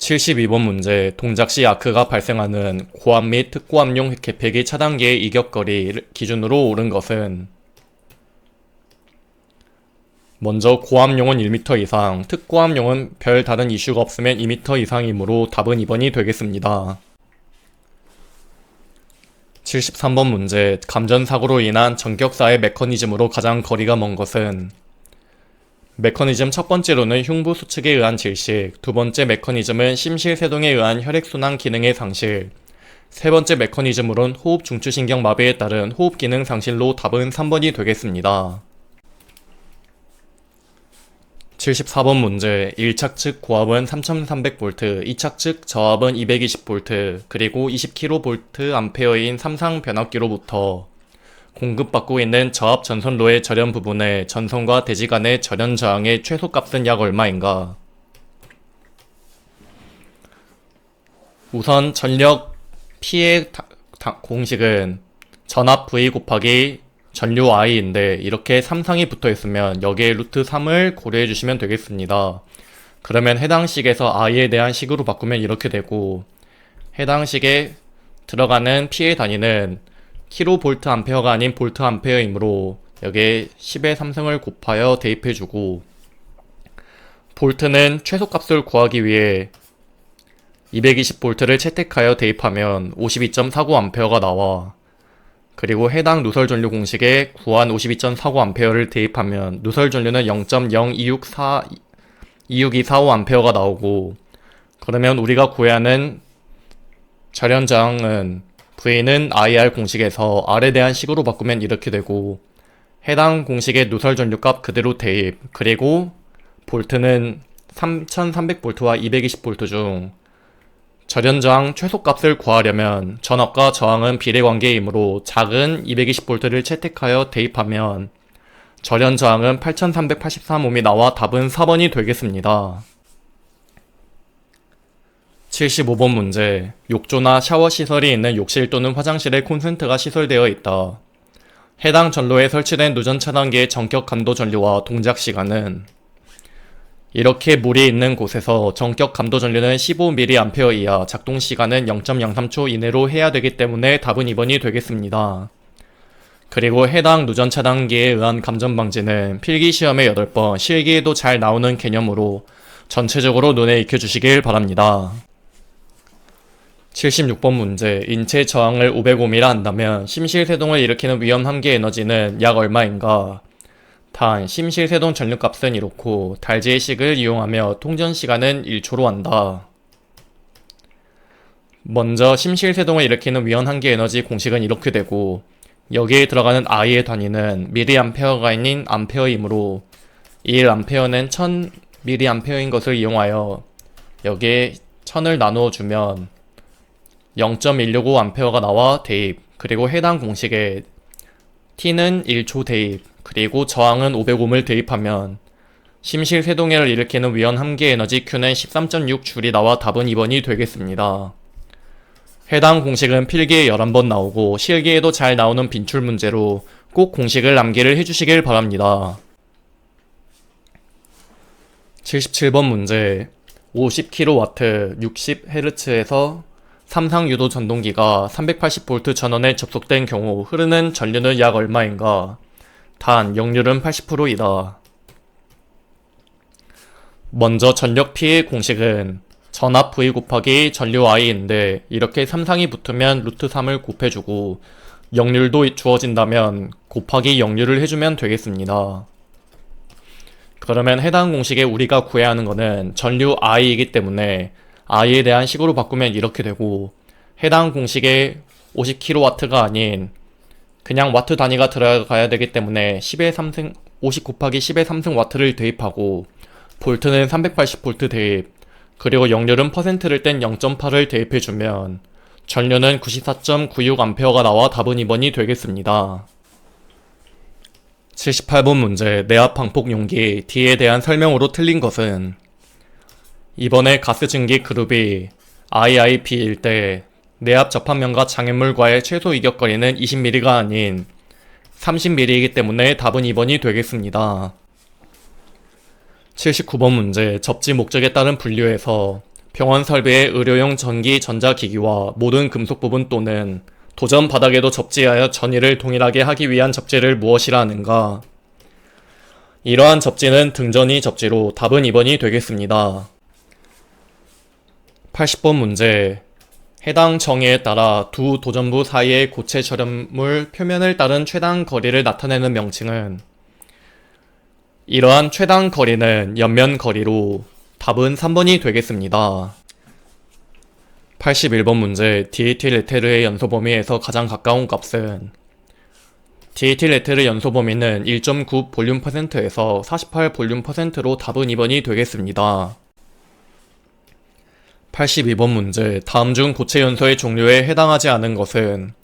Speaker 1: 72번 문제, 동작 시 아크가 발생하는 고압 및 특고압용 개폐기 차단기의 이격거리 기준으로 옳은 것은 먼저 고압용은 1m 이상, 특고압용은 별 다른 이슈가 없으면 2m 이상이므로 답은 2번이 되겠습니다. 73번 문제, 감전사고로 인한 전격사의 메커니즘으로 가장 거리가 먼 것은 메커니즘 첫 번째로는 흉부 수축에 의한 질식, 두 번째 메커니즘은 심실세동에 의한 혈액순환 기능의 상실, 세 번째 메커니즘으론 호흡 중추신경 마비에 따른 호흡 기능 상실로 답은 3번이 되겠습니다. 74번 문제, 1착 측 고압은 3300V, 2착 측 저압은 220V, 그리고 20kVA인 삼상 변압기로부터 공급받고 있는 저압 전선로의 절연 부분의 전선과 대지 간의 절연 저항의 최소값은 약 얼마인가? 우선 전력 P의 공식은 전압 V 곱하기 전류 I인데 이렇게 3상이 붙어있으면 여기에 루트 3을 고려해 주시면 되겠습니다. 그러면 해당 식에서 I에 대한 식으로 바꾸면 이렇게 되고, 해당 식에 들어가는 P의 단위는 킬로볼트 암페어가 아닌 볼트 암페어이므로 여기에 10의 3승을 곱하여 대입해주고, 볼트는 최소값을 구하기 위해 220볼트를 채택하여 대입하면 52.49A가 나와. 그리고 해당 누설 전류 공식에 구한 52.49A를 대입하면 누설 전류는 0.022425A가 나오고, 그러면 우리가 구해야 하는 절연 저항은 V는 IR 공식에서 R에 대한 식으로 바꾸면 이렇게 되고, 해당 공식의 누설 전류값 그대로 대입, 그리고 볼트는 3300볼트와 220볼트 중 절연 저항 최소값을 구하려면 전압과 저항은 비례관계이므로 작은 220볼트를 채택하여 대입하면 절연 저항은 8383ohm이 나와 답은 4번이 되겠습니다. 75번 문제. 욕조나 샤워 시설이 있는 욕실 또는 화장실에 콘센트가 시설되어 있다. 해당 전로에 설치된 누전 차단기의 전격 감도 전류와 동작 시간은, 이렇게 물이 있는 곳에서 전격 감도 전류는 15mA 이하, 작동 시간은 0.03초 이내로 해야 되기 때문에 답은 2번이 되겠습니다. 그리고 해당 누전 차단기에 의한 감전 방지는 필기시험에 8번, 실기에도 잘 나오는 개념으로 전체적으로 눈에 익혀주시길 바랍니다. 76번 문제. 인체 저항을 500ohm이라 한다면 심실세동을 일으키는 위험 함계 에너지는 약 얼마인가? 단, 심실세동 전류값은 이렇고 달지의 식을 이용하며 통전시간은 1초로 한다. 먼저 심실세동을 일으키는 위험 함계 에너지 공식은 이렇게 되고, 여기에 들어가는 I의 단위는 mA가 아닌 암페어이므로 1A는 1000mA인 것을 이용하여 여기에 1000을 나누어 주면 0.165A가 나와 대입, 그리고 해당 공식에 T는 1초 대입, 그리고 저항은 500ohm을 대입하면 심실세동을 일으키는 위험 함계 에너지 Q는 13.6줄이 나와 답은 2번이 되겠습니다. 해당 공식은 필기에 11번 나오고 실기에도 잘 나오는 빈출 문제로 꼭 공식을 암기를 해주시길 바랍니다. 77번 문제. 50kW, 60Hz에서 3상 유도 전동기가 380V 전원에 접속된 경우 흐르는 전류는 약 얼마인가? 단, 역률은 80%이다. 먼저 전력 P의 공식은 전압 V 곱하기 전류 I인데 이렇게 3상이 붙으면 루트 3을 곱해주고 역률도 주어진다면 곱하기 역률을 해주면 되겠습니다. 그러면 해당 공식에 우리가 구해야 하는 것은 전류 I이기 때문에 I에 대한 식으로 바꾸면 이렇게 되고, 해당 공식에 50kW가 아닌 그냥 와트 단위가 들어가야 되기 때문에 50 곱하기 10의 3승 와트를 대입하고, 볼트는 380V 대입, 그리고 역률은 퍼센트를 뗀 0.8을 대입해주면 전류는 94.96A가 나와 답은 2번이 되겠습니다. 78번 문제. 내압 방폭 용기 D에 대한 설명으로 틀린 것은, 이번에 가스 증기 그룹이 IIP일 때 내압 접합면과 장애물과의 최소 이격거리는 20mm가 아닌 30mm이기 때문에 답은 2번이 되겠습니다. 79번 문제. 접지 목적에 따른 분류에서 병원 설비의 의료용 전기 전자기기와 모든 금속 부분 또는 도전 바닥에도 접지하여 전이를 동일하게 하기 위한 접지를 무엇이라 하는가? 이러한 접지는 등전이 접지로 답은 2번이 되겠습니다. 80번 문제. 해당 정의에 따라 두 도전부 사이의 고체 절연물 표면을 따른 최단 거리를 나타내는 명칭은, 이러한 최단 거리는 연면 거리로 답은 3번이 되겠습니다. 81번 문제. 디에틸 에테르의 연소 범위에서 가장 가까운 값은, 디에틸 에테르 연소 범위는 1.9 볼륨 퍼센트에서 48 볼륨 퍼센트로 답은 2번이 되겠습니다. 82번 문제. 다음 중 고체 연소의 종류에 해당하지 않은 것은,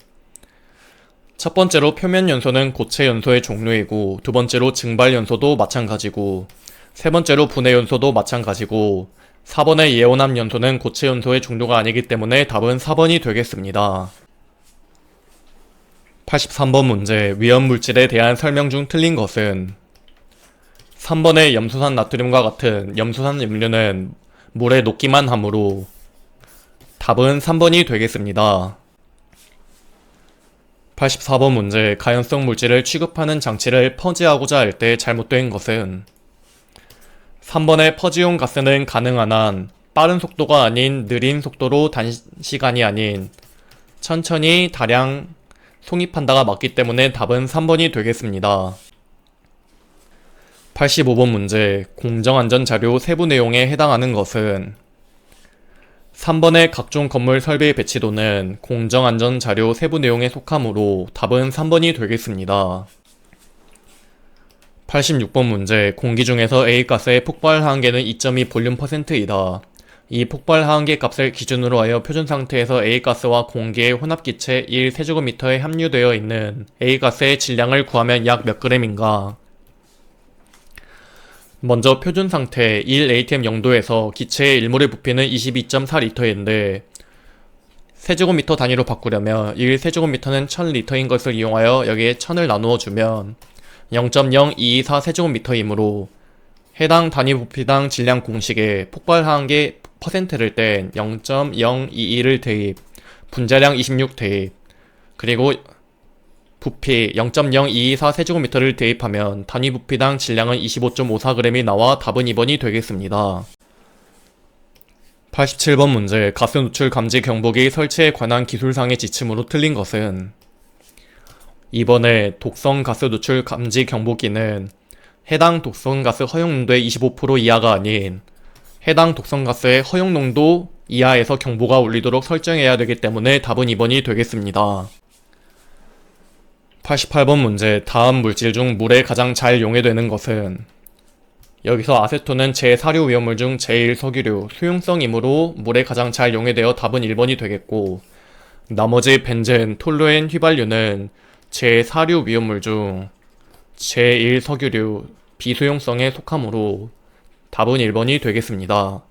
Speaker 1: 첫 번째로 표면 연소는 고체 연소의 종류이고, 두 번째로 증발 연소도 마찬가지고, 세 번째로 분해 연소도 마찬가지고, 4번의 예온암 연소는 고체 연소의 종류가 아니기 때문에 답은 4번이 되겠습니다. 83번 문제, 위험 물질에 대한 설명 중 틀린 것은 3번의 염수산 나트륨과 같은 염수산 염료는 물에 녹기만 하므로 답은 3번이 되겠습니다. 84번 문제, 가연성 물질을 취급하는 장치를 퍼지하고자 할 때 잘못된 것은 3번의 퍼지용 가스는 가능한 한 빠른 속도가 아닌 느린 속도로 단시간이 아닌 천천히 다량 송입한다가 맞기 때문에 답은 3번이 되겠습니다. 85번 문제, 공정안전자료 세부 내용에 해당하는 것은 3번의 각종 건물 설비의 배치도는 공정안전자료 세부 내용에 속하므로 답은 3번이 되겠습니다. 86번 문제, 공기 중에서 A가스의 폭발 하한계는 2.2 볼륨 %이다. 이 폭발 하한계 값을 기준으로 하여 표준 상태에서 A가스와 공기의 혼합기체 1세제곱미터에 함유되어 있는 A가스의 질량을 구하면 약 몇 g인가? 먼저 표준 상태 1atm 영도에서 기체의 일몰의 부피는 22.4리터인데 세제곱미터 단위로 바꾸려면 1세제곱미터는 1000리터인 것을 이용하여 여기에 1000을 나누어 주면 0.0224 세제곱미터이므로 해당 단위 부피당 질량 공식에 폭발 하한계 퍼센트를 뗀 0.022를 대입, 분자량 26 대입, 그리고 부피 0.0224 세제곱미터를 대입하면 단위 부피당 질량은 25.54g이 나와 답은 2번이 되겠습니다. 87번 문제, 가스 누출 감지 경보기 설치에 관한 기술상의 지침으로 틀린 것은 2번에 독성 가스 누출 감지 경보기는 해당 독성가스 허용농도의 25% 이하가 아닌 해당 독성가스의 허용농도 이하에서 경보가 울리도록 설정해야 되기 때문에 답은 2번이 되겠습니다. 88번 문제, 다음 물질 중 물에 가장 잘 용해되는 것은 여기서 아세톤은 제4류 위험물 중 제1석유류, 수용성이므로 물에 가장 잘 용해되어 답은 1번이 되겠고, 나머지 벤젠, 톨루엔, 휘발유는 제4류 위험물 중 제1석유류, 비수용성에 속하므로 답은 1번이 되겠습니다.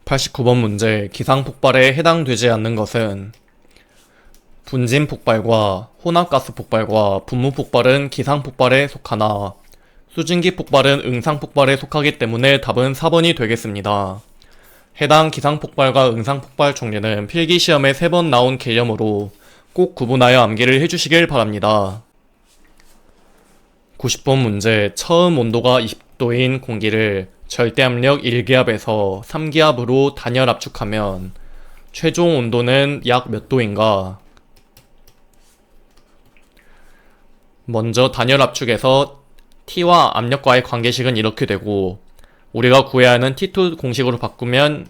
Speaker 1: 89번 문제, 기상폭발에 해당되지 않는 것은 분진 폭발과 혼합가스 폭발과 분무 폭발은 기상 폭발에 속하나 수증기 폭발은 응상 폭발에 속하기 때문에 답은 4번이 되겠습니다. 해당 기상 폭발과 응상 폭발 종류는 필기시험에 3번 나온 개념으로 꼭 구분하여 암기를 해주시길 바랍니다. 90번 문제, 처음 온도가 20도인 공기를 절대압력 1기압에서 3기압으로 단열 압축하면 최종 온도는 약 몇 도인가? 먼저 단열 압축에서 T와 압력과의 관계식은 이렇게 되고 우리가 구해야 하는 T2 공식으로 바꾸면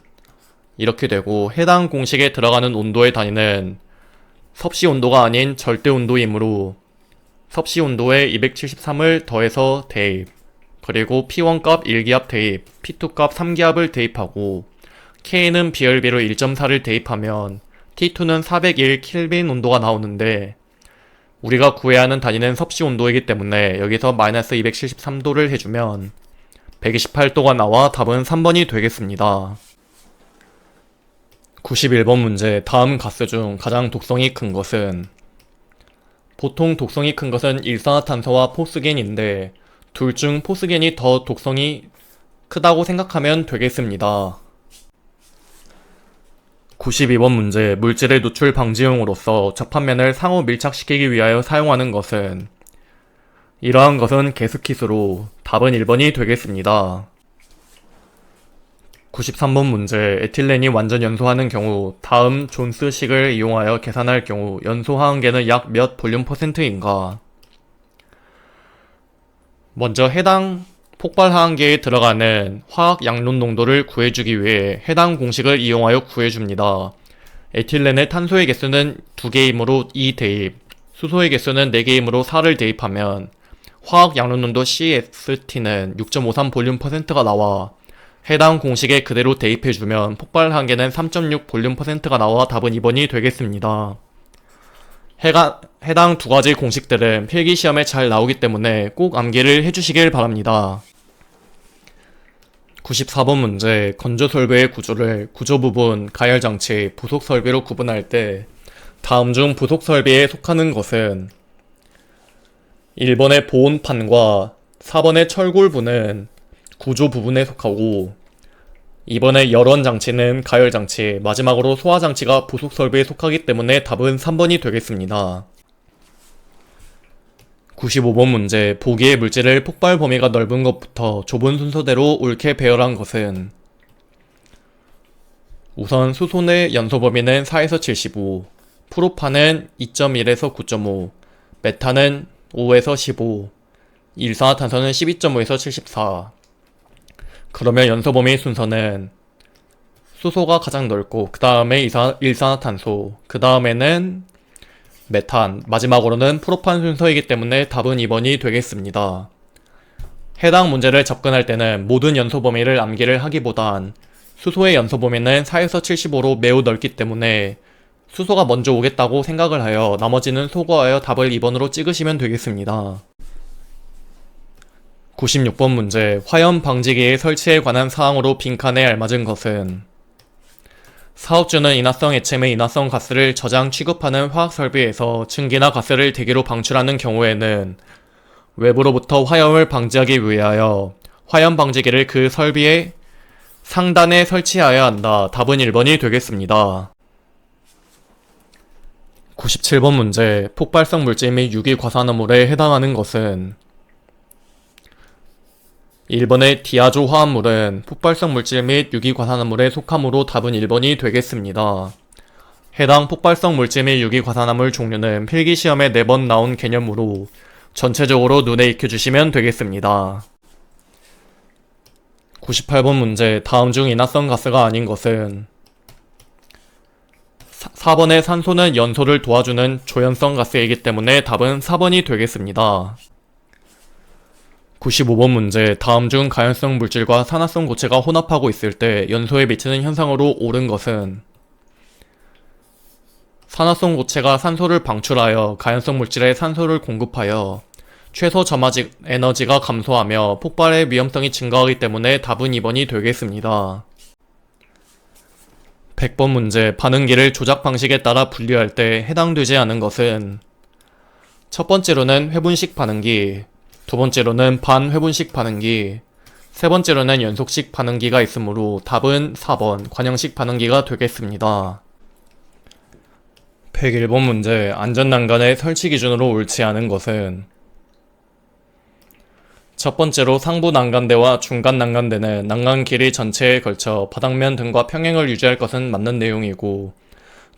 Speaker 1: 이렇게 되고 해당 공식에 들어가는 온도의 단위는 섭씨 온도가 아닌 절대 온도이므로 섭씨 온도에 273을 더해서 대입, 그리고 P1 값 1기압 대입, P2 값 3기압을 대입하고 K는 BRB로 1.4를 대입하면 T2는 401 켈빈 온도가 나오는데 우리가 구해야 하는 단위는 섭씨 온도이기 때문에 여기서 마이너스 273도를 해주면 128도가 나와 답은 3번이 되겠습니다. 91번 문제, 다음 가스 중 가장 독성이 큰 것은 보통 독성이 큰 것은 일산화탄소와 포스겐인데 둘 중 포스겐이 더 독성이 크다고 생각하면 되겠습니다. 92번 문제, 물질의 누출 방지용으로서 접합면을 상호 밀착시키기 위하여 사용하는 것은 이러한 것은 게스킷으로 답은 1번이 되겠습니다. 93번 문제, 에틸렌이 완전 연소하는 경우 다음 존스식을 이용하여 계산할 경우 연소 하한계는 약 몇 볼륨 %인가? 먼저 해당 폭발 하한계에 들어가는 화학 양론 농도를 구해주기 위해 해당 공식을 이용하여 구해줍니다. 에틸렌의 탄소의 개수는 2개이므로 2 대입, 수소의 개수는 4개이므로 4를 대입하면 화학 양론 농도 CST는 6.53 볼륨 %가 나와 해당 공식에 그대로 대입해주면 폭발 한계는 3.6 볼륨 %가 나와 답은 2번이 되겠습니다. 해당 두 가지 공식들은 필기시험에 잘 나오기 때문에 꼭 암기를 해주시길 바랍니다. 94번 문제, 건조설비의 구조를 구조 부분, 가열장치, 부속설비로 구분할 때 다음 중 부속설비에 속하는 것은 1번의 보온판과 4번의 철골부는 구조 부분에 속하고 2번의 열원장치는 가열장치, 마지막으로 소화장치가 부속설비에 속하기 때문에 답은 3번이 되겠습니다. 95번 문제, 보기의 물질을 폭발 범위가 넓은 것부터 좁은 순서대로 옳게 배열한 것은 우선 수소의 연소 범위는 4에서 75, 프로판은 2.1에서 9.5, 메탄은 5에서 15, 일산화탄소는 12.5에서 74. 그러면 연소 범위 순서는 수소가 가장 넓고 그 다음에 일산화탄소, 그 다음에는 메탄, 마지막으로는 프로판 순서이기 때문에 답은 2번이 되겠습니다. 해당 문제를 접근할 때는 모든 연소 범위를 암기를 하기보단 수소의 연소 범위는 4에서 75로 매우 넓기 때문에 수소가 먼저 오겠다고 생각을 하여 나머지는 소거하여 답을 2번으로 찍으시면 되겠습니다. 96번 문제, 화염 방지기의 설치에 관한 사항으로 빈칸에 알맞은 것은 사업주는 인화성 액체 및 인화성 가스를 저장 취급하는 화학설비에서 증기나 가스를 대기로 방출하는 경우에는 외부로부터 화염을 방지하기 위하여 화염 방지기를 그 설비의 상단에 설치하여야 한다. 답은 1번이 되겠습니다. 97번 문제, 폭발성 물질 및 유기과산화물에 해당하는 것은 1번의 디아조 화합물은 폭발성 물질 및 유기과산화물에 속하므로 답은 1번이 되겠습니다. 해당 폭발성 물질 및 유기과산화물 종류는 필기시험에 4번 나온 개념으로 전체적으로 눈에 익혀주시면 되겠습니다. 98번 문제, 다음 중 인화성 가스가 아닌 것은 4번의 산소는 연소를 도와주는 조연성 가스이기 때문에 답은 4번이 되겠습니다. 95번 문제, 다음 중 가연성 물질과 산화성 고체가 혼합하고 있을 때 연소에 미치는 현상으로 옳은 것은 산화성 고체가 산소를 방출하여 가연성 물질에 산소를 공급하여 최소 점화적 에너지가 감소하며 폭발의 위험성이 증가하기 때문에 답은 2번이 되겠습니다. 100번 문제, 반응기를 조작 방식에 따라 분류할 때 해당되지 않은 것은 첫 번째로는 회분식 반응기, 두 번째로는 반회분식 반응기, 세 번째로는 연속식 반응기가 있으므로 답은 4번 관형식 반응기가 되겠습니다. 101번 문제, 안전난간의 설치 기준으로 옳지 않은 것은 첫 번째로 상부 난간대와 중간 난간대는 난간 길이 전체에 걸쳐 바닥면 등과 평행을 유지할 것은 맞는 내용이고,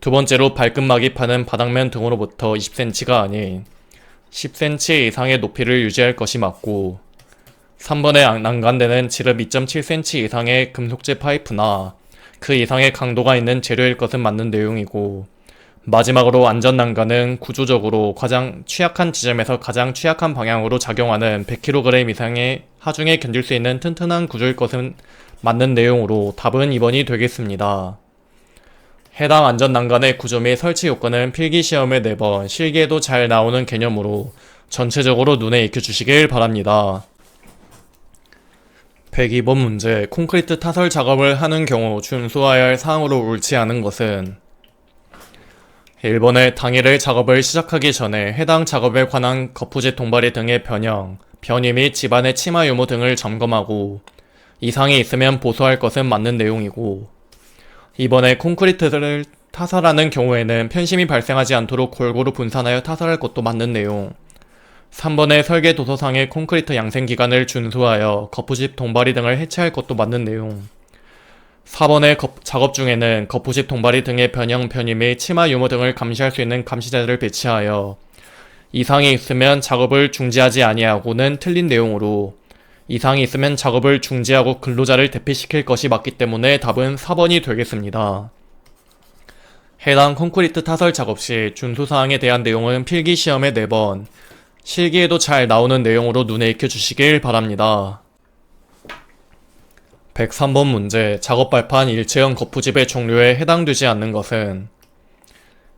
Speaker 1: 두 번째로 발끝막이 파는 바닥면 등으로부터 20cm가 아닌 10cm 이상의 높이를 유지할 것이 맞고, 3번의 난간대는 지름 2.7cm 이상의 금속재 파이프나 그 이상의 강도가 있는 재료일 것은 맞는 내용이고, 마지막으로 안전난간은 구조적으로 가장 취약한 지점에서 가장 취약한 방향으로 작용하는 100kg 이상의 하중에 견딜 수 있는 튼튼한 구조일 것은 맞는 내용으로 답은 2번이 되겠습니다. 해당 안전난간의 구조 및 설치 요건은 필기시험에 4번, 실기에도 잘 나오는 개념으로 전체적으로 눈에 익혀주시길 바랍니다. 102번 문제, 콘크리트 타설 작업을 하는 경우 준수해야 할 사항으로 옳지 않은 것은 1번에 당일의 작업을 시작하기 전에 해당 작업에 관한 거푸집 동바리 등의 변이 및 집안의 치마 유무 등을 점검하고 이상이 있으면 보수할 것은 맞는 내용이고, 2번에 콘크리트를 타설하는 경우에는 편심이 발생하지 않도록 골고루 분산하여 타설할 것도 맞는 내용, 3번에 설계 도서상의 콘크리트 양생기간을 준수하여 거푸집 동바리 등을 해체할 것도 맞는 내용, 4번의 작업 중에는 거푸집 동바리 등의 변이 및 치마 유무 등을 감시할 수 있는 감시자들을 배치하여 이상이 있으면 작업을 중지하지 아니하고는 틀린 내용으로 이상이 있으면 작업을 중지하고 근로자를 대피시킬 것이 맞기 때문에 답은 4번이 되겠습니다. 해당 콘크리트 타설 작업 시 준수사항에 대한 내용은 필기시험에 4번, 실기에도 잘 나오는 내용으로 눈에 익혀주시길 바랍니다. 103번 문제, 작업발판 일체형 거푸집의 종류에 해당되지 않는 것은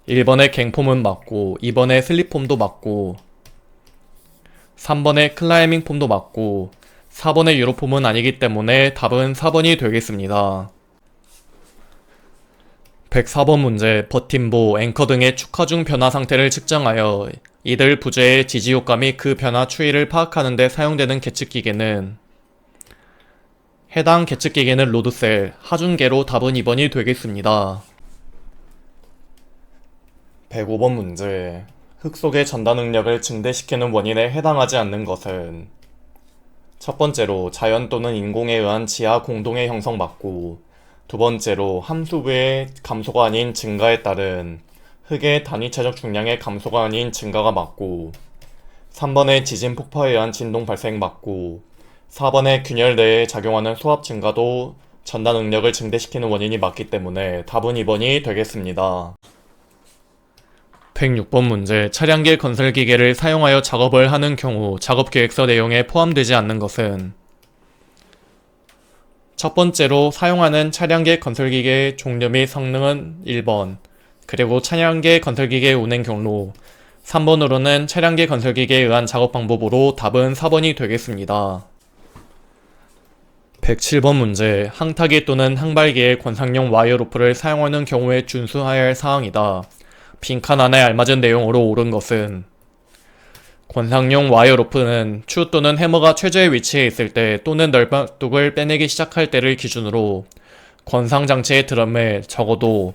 Speaker 1: 1번의 갱폼은 맞고 2번의 슬립폼도 맞고 3번의 클라이밍 폼도 맞고 4번의 유로폼은 아니기 때문에 답은 4번이 되겠습니다. 104번 문제, 버팀보, 앵커 등의 축하 중 변화 상태를 측정하여 이들 부재의 지지효과 및 그 변화 추이를 파악하는 데 사용되는 계측기계는 해당 계측기계는 로드셀, 하중계로 답은 2번이 되겠습니다. 105번 문제, 흙 속의 전다 능력을 증대시키는 원인에 해당하지 않는 것은 첫 번째로 자연 또는 인공에 의한 지하 공동의 형성 맞고 두 번째로 함수부의 감소가 아닌 증가에 따른 흙의 단위체적 중량의 감소가 아닌 증가가 맞고 3번의 지진 폭파에 의한 진동 발생 맞고 4번의 균열 내에 작용하는 소압 증가도 전다 능력을 증대시키는 원인이 맞기 때문에 답은 2번이 되겠습니다. 106번 문제, 차량계 건설기계를 사용하여 작업을 하는 경우 작업계획서 내용에 포함되지 않는 것은 첫 번째로 사용하는 차량계 건설기계의 종류 및 성능은 1번, 그리고 차량계 건설기계의 운행 경로 3번으로는 차량계 건설기계에 의한 작업 방법으로 답은 4번이 되겠습니다. 107번 문제, 항타기 또는 항발기의 권상용 와이어 로프를 사용하는 경우에 준수해야 할 사항이다. 빈칸 안에 알맞은 내용으로 옳은 것은 권상용 와이어 로프는 추 또는 해머가 최저의 위치에 있을 때 또는 널방뚝을 빼내기 시작할 때를 기준으로 권상장치의 드럼에 적어도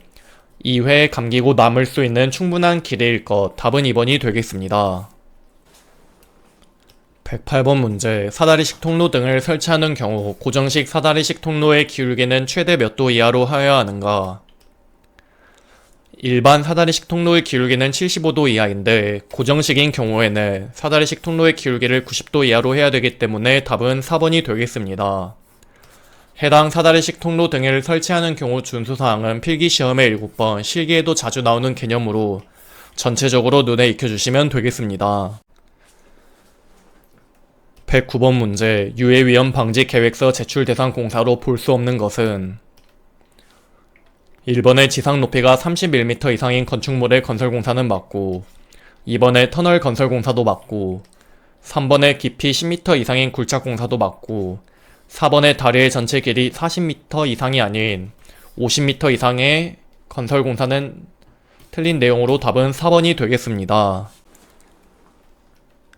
Speaker 1: 2회 감기고 남을 수 있는 충분한 길이일 것. 답은 2번이 되겠습니다. 108번 문제, 사다리식 통로 등을 설치하는 경우 고정식 사다리식 통로의 기울기는 최대 몇 도 이하로 하여야 하는가? 일반 사다리식 통로의 기울기는 75도 이하인데 고정식인 경우에는 사다리식 통로의 기울기를 90도 이하로 해야 되기 때문에 답은 4번이 되겠습니다. 해당 사다리식 통로 등을 설치하는 경우 준수사항은 필기시험에 7번, 실기에도 자주 나오는 개념으로 전체적으로 눈에 익혀주시면 되겠습니다. 109번 문제, 유해위험 방지 계획서 제출 대상 공사로 볼 수 없는 것은 1번의 지상 높이가 31m 이상인 건축물의 건설 공사는 맞고 2번의 터널 건설 공사도 맞고 3번의 깊이 10m 이상인 굴착 공사도 맞고 4번의 다리의 전체 길이 40m 이상이 아닌 50m 이상의 건설 공사는 틀린 내용으로 답은 4번이 되겠습니다.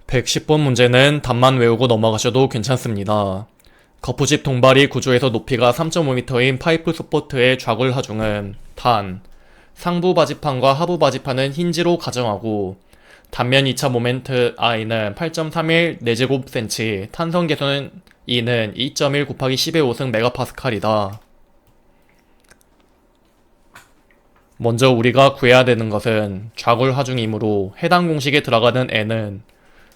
Speaker 1: 110번 문제는 답만 외우고 넘어가셔도 괜찮습니다. 거푸집 동바리 구조에서 높이가 3.5m인 파이프 서포트의 좌굴 하중은 단, 상부 바지판과 하부 바지판은 힌지로 가정하고 단면 2차 모멘트 I는 8.31 4제곱cm, 탄성 개선 E는 2.1 곱하기 10의 5승 메가파스칼이다. 먼저 우리가 구해야 되는 것은 좌굴 하중이므로 해당 공식에 들어가는 N은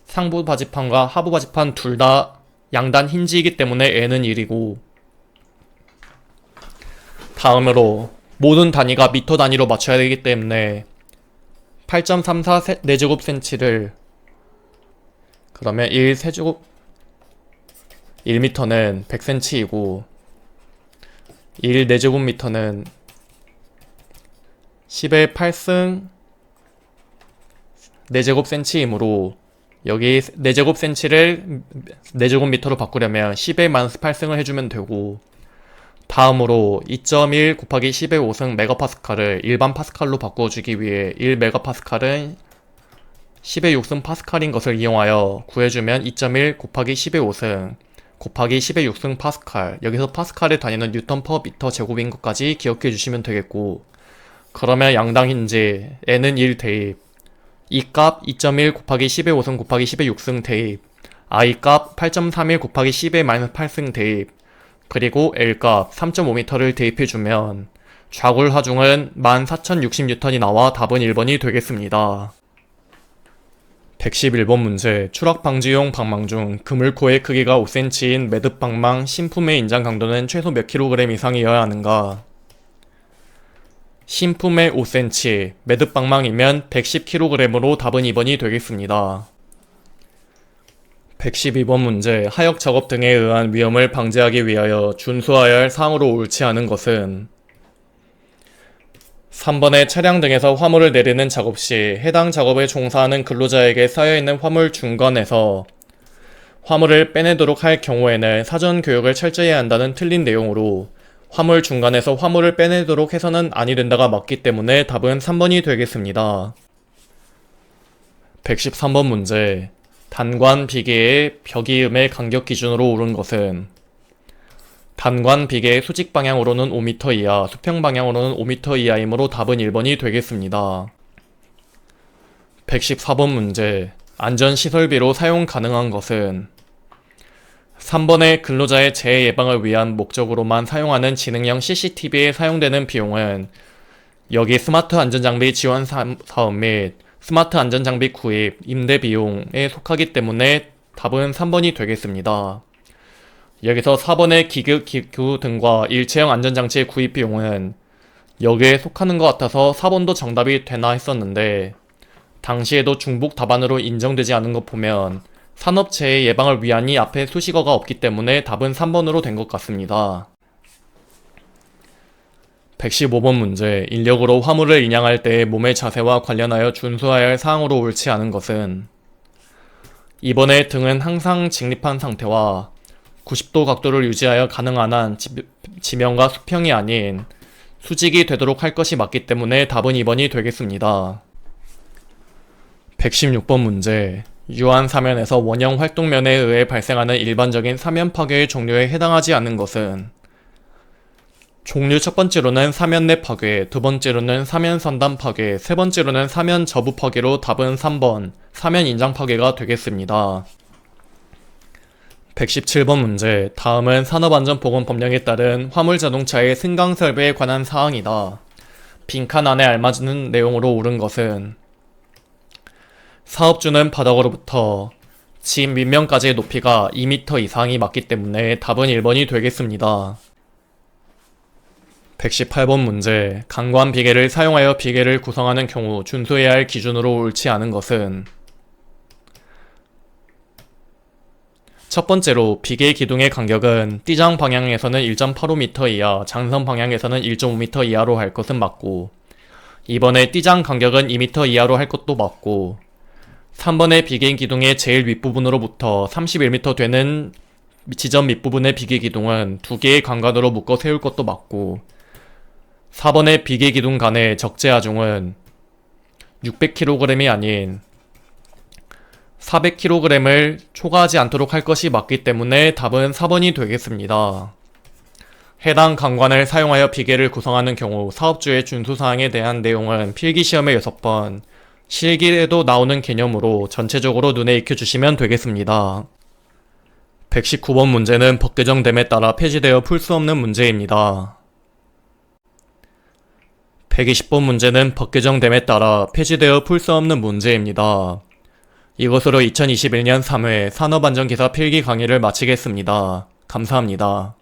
Speaker 1: 상부 바지판과 하부 바지판 둘 다 양단 힌지이기 때문에 N은 1이고 다음으로 모든 단위가 미터 단위로 맞춰야 되기 때문에 8.34 4제곱cm를 그러면 1미터는 100cm이고 1 4제곱미터는 10의 8승 4제곱cm이므로 여기 4제곱cm를 4제곱미터로 바꾸려면 10의 마이너스 8승을 해주면 되고 다음으로 2.1 곱하기 10의 5승 메가파스칼을 일반 파스칼로 바꿔주기 위해 1메가파스칼은 10의 6승 파스칼인 것을 이용하여 구해주면 2.1 곱하기 10의 5승 곱하기 10의 6승 파스칼, 여기서 파스칼의 단위는 뉴턴 퍼 미터 제곱인 것까지 기억해 주시면 되겠고 그러면 양당 힌지 N은 1 대입, 이 값 2.1 곱하기 10의 5승 곱하기 10의 6승 대입, I 값 8.31 곱하기 10의 마이너스 8승 대입, 그리고 L 값 3.5m를 대입해주면 좌굴 하중은 14,060N이 나와 답은 1번이 되겠습니다. 111번 문제, 추락방지용 방망 중 그물코의 크기가 5cm인 매듭 방망 신품의 인장 강도는 최소 몇 kg 이상이어야 하는가? 신품의 5cm, 매듭 방망이면 110kg으로 답은 2번이 되겠습니다. 112번 문제, 하역 작업 등에 의한 위험을 방지하기 위하여 준수하여야 할 사항으로 옳지 않은 것은 3번의 차량 등에서 화물을 내리는 작업 시 해당 작업에 종사하는 근로자에게 쌓여있는 화물 중간에서 화물을 빼내도록 할 경우에는 사전 교육을 철저히 해야 한다는 틀린 내용으로 화물 중간에서 화물을 빼내도록 해서는 아니 된다가 맞기 때문에 답은 3번이 되겠습니다. 113번 문제. 단관 비계의 벽이음의 간격 기준으로 옳은 것은 단관 비계의 수직 방향으로는 5m 이하, 수평 방향으로는 5m 이하이므로 답은 1번이 되겠습니다. 114번 문제. 안전시설비로 사용 가능한 것은 3번의 근로자의 재해 예방을 위한 목적으로만 사용하는 지능형 CCTV에 사용되는 비용은 여기 스마트 안전장비 지원 사업 및 스마트 안전장비 구입, 임대 비용에 속하기 때문에 답은 3번이 되겠습니다. 여기서 4번의 기구 등과 일체형 안전장치의 구입 비용은 여기에 속하는 것 같아서 4번도 정답이 되나 했었는데 당시에도 중복 답안으로 인정되지 않은 것 보면 산업재해 예방을 위한이 앞에 수식어가 없기 때문에 답은 3번으로 된 것 같습니다. 115번 문제. 인력으로 화물을 인양할 때의 몸의 자세와 관련하여 준수해야 할 사항으로 옳지 않은 것은 2번의 등은 항상 직립한 상태와 90도 각도를 유지하여 가능한 한 지면과 수평이 아닌 수직이 되도록 할 것이 맞기 때문에 답은 2번이 되겠습니다. 116번 문제. 유한 사면에서 원형 활동면에 의해 발생하는 일반적인 사면 파괴의 종류에 해당하지 않는 것은 종류 첫 번째로는 사면 내 파괴, 두 번째로는 사면 선단 파괴, 세 번째로는 사면 저부 파괴로 답은 3번 사면 인장 파괴가 되겠습니다. 117번 문제. 다음은 산업안전보건법령에 따른 화물자동차의 승강 설비에 관한 사항이다. 빈칸 안에 알맞은 내용으로 옳은 것은 사업주는 바닥으로부터 집 밑면까지의 높이가 2m 이상이 맞기 때문에 답은 1번이 되겠습니다. 118번 문제. 강관 비계를 사용하여 비계를 구성하는 경우 준수해야 할 기준으로 옳지 않은 것은 첫 번째로 비계 기둥의 간격은 띠장 방향에서는 1.85m 이하, 장선 방향에서는 1.5m 이하로 할 것은 맞고 2번에 띠장 간격은 2m 이하로 할 것도 맞고 3번의 비계 기둥의 제일 윗부분으로부터 31m 되는 지점 밑부분의 비계 기둥은 두 개의 간관으로 묶어 세울 것도 맞고 4번의 비계 기둥 간의 적재 하중은 600kg이 아닌 400kg을 초과하지 않도록 할 것이 맞기 때문에 답은 4번이 되겠습니다. 해당 강관을 사용하여 비계를 구성하는 경우 사업주의 준수사항에 대한 내용은 필기시험에 6번, 실기에도 나오는 개념으로 전체적으로 눈에 익혀주시면 되겠습니다. 119번 문제는 법 개정됨에 따라 폐지되어 풀 수 없는 문제입니다. 120번 문제는 법 개정됨에 따라 폐지되어 풀 수 없는 문제입니다. 이것으로 2021년 3회 산업안전기사 필기 강의를 마치겠습니다. 감사합니다.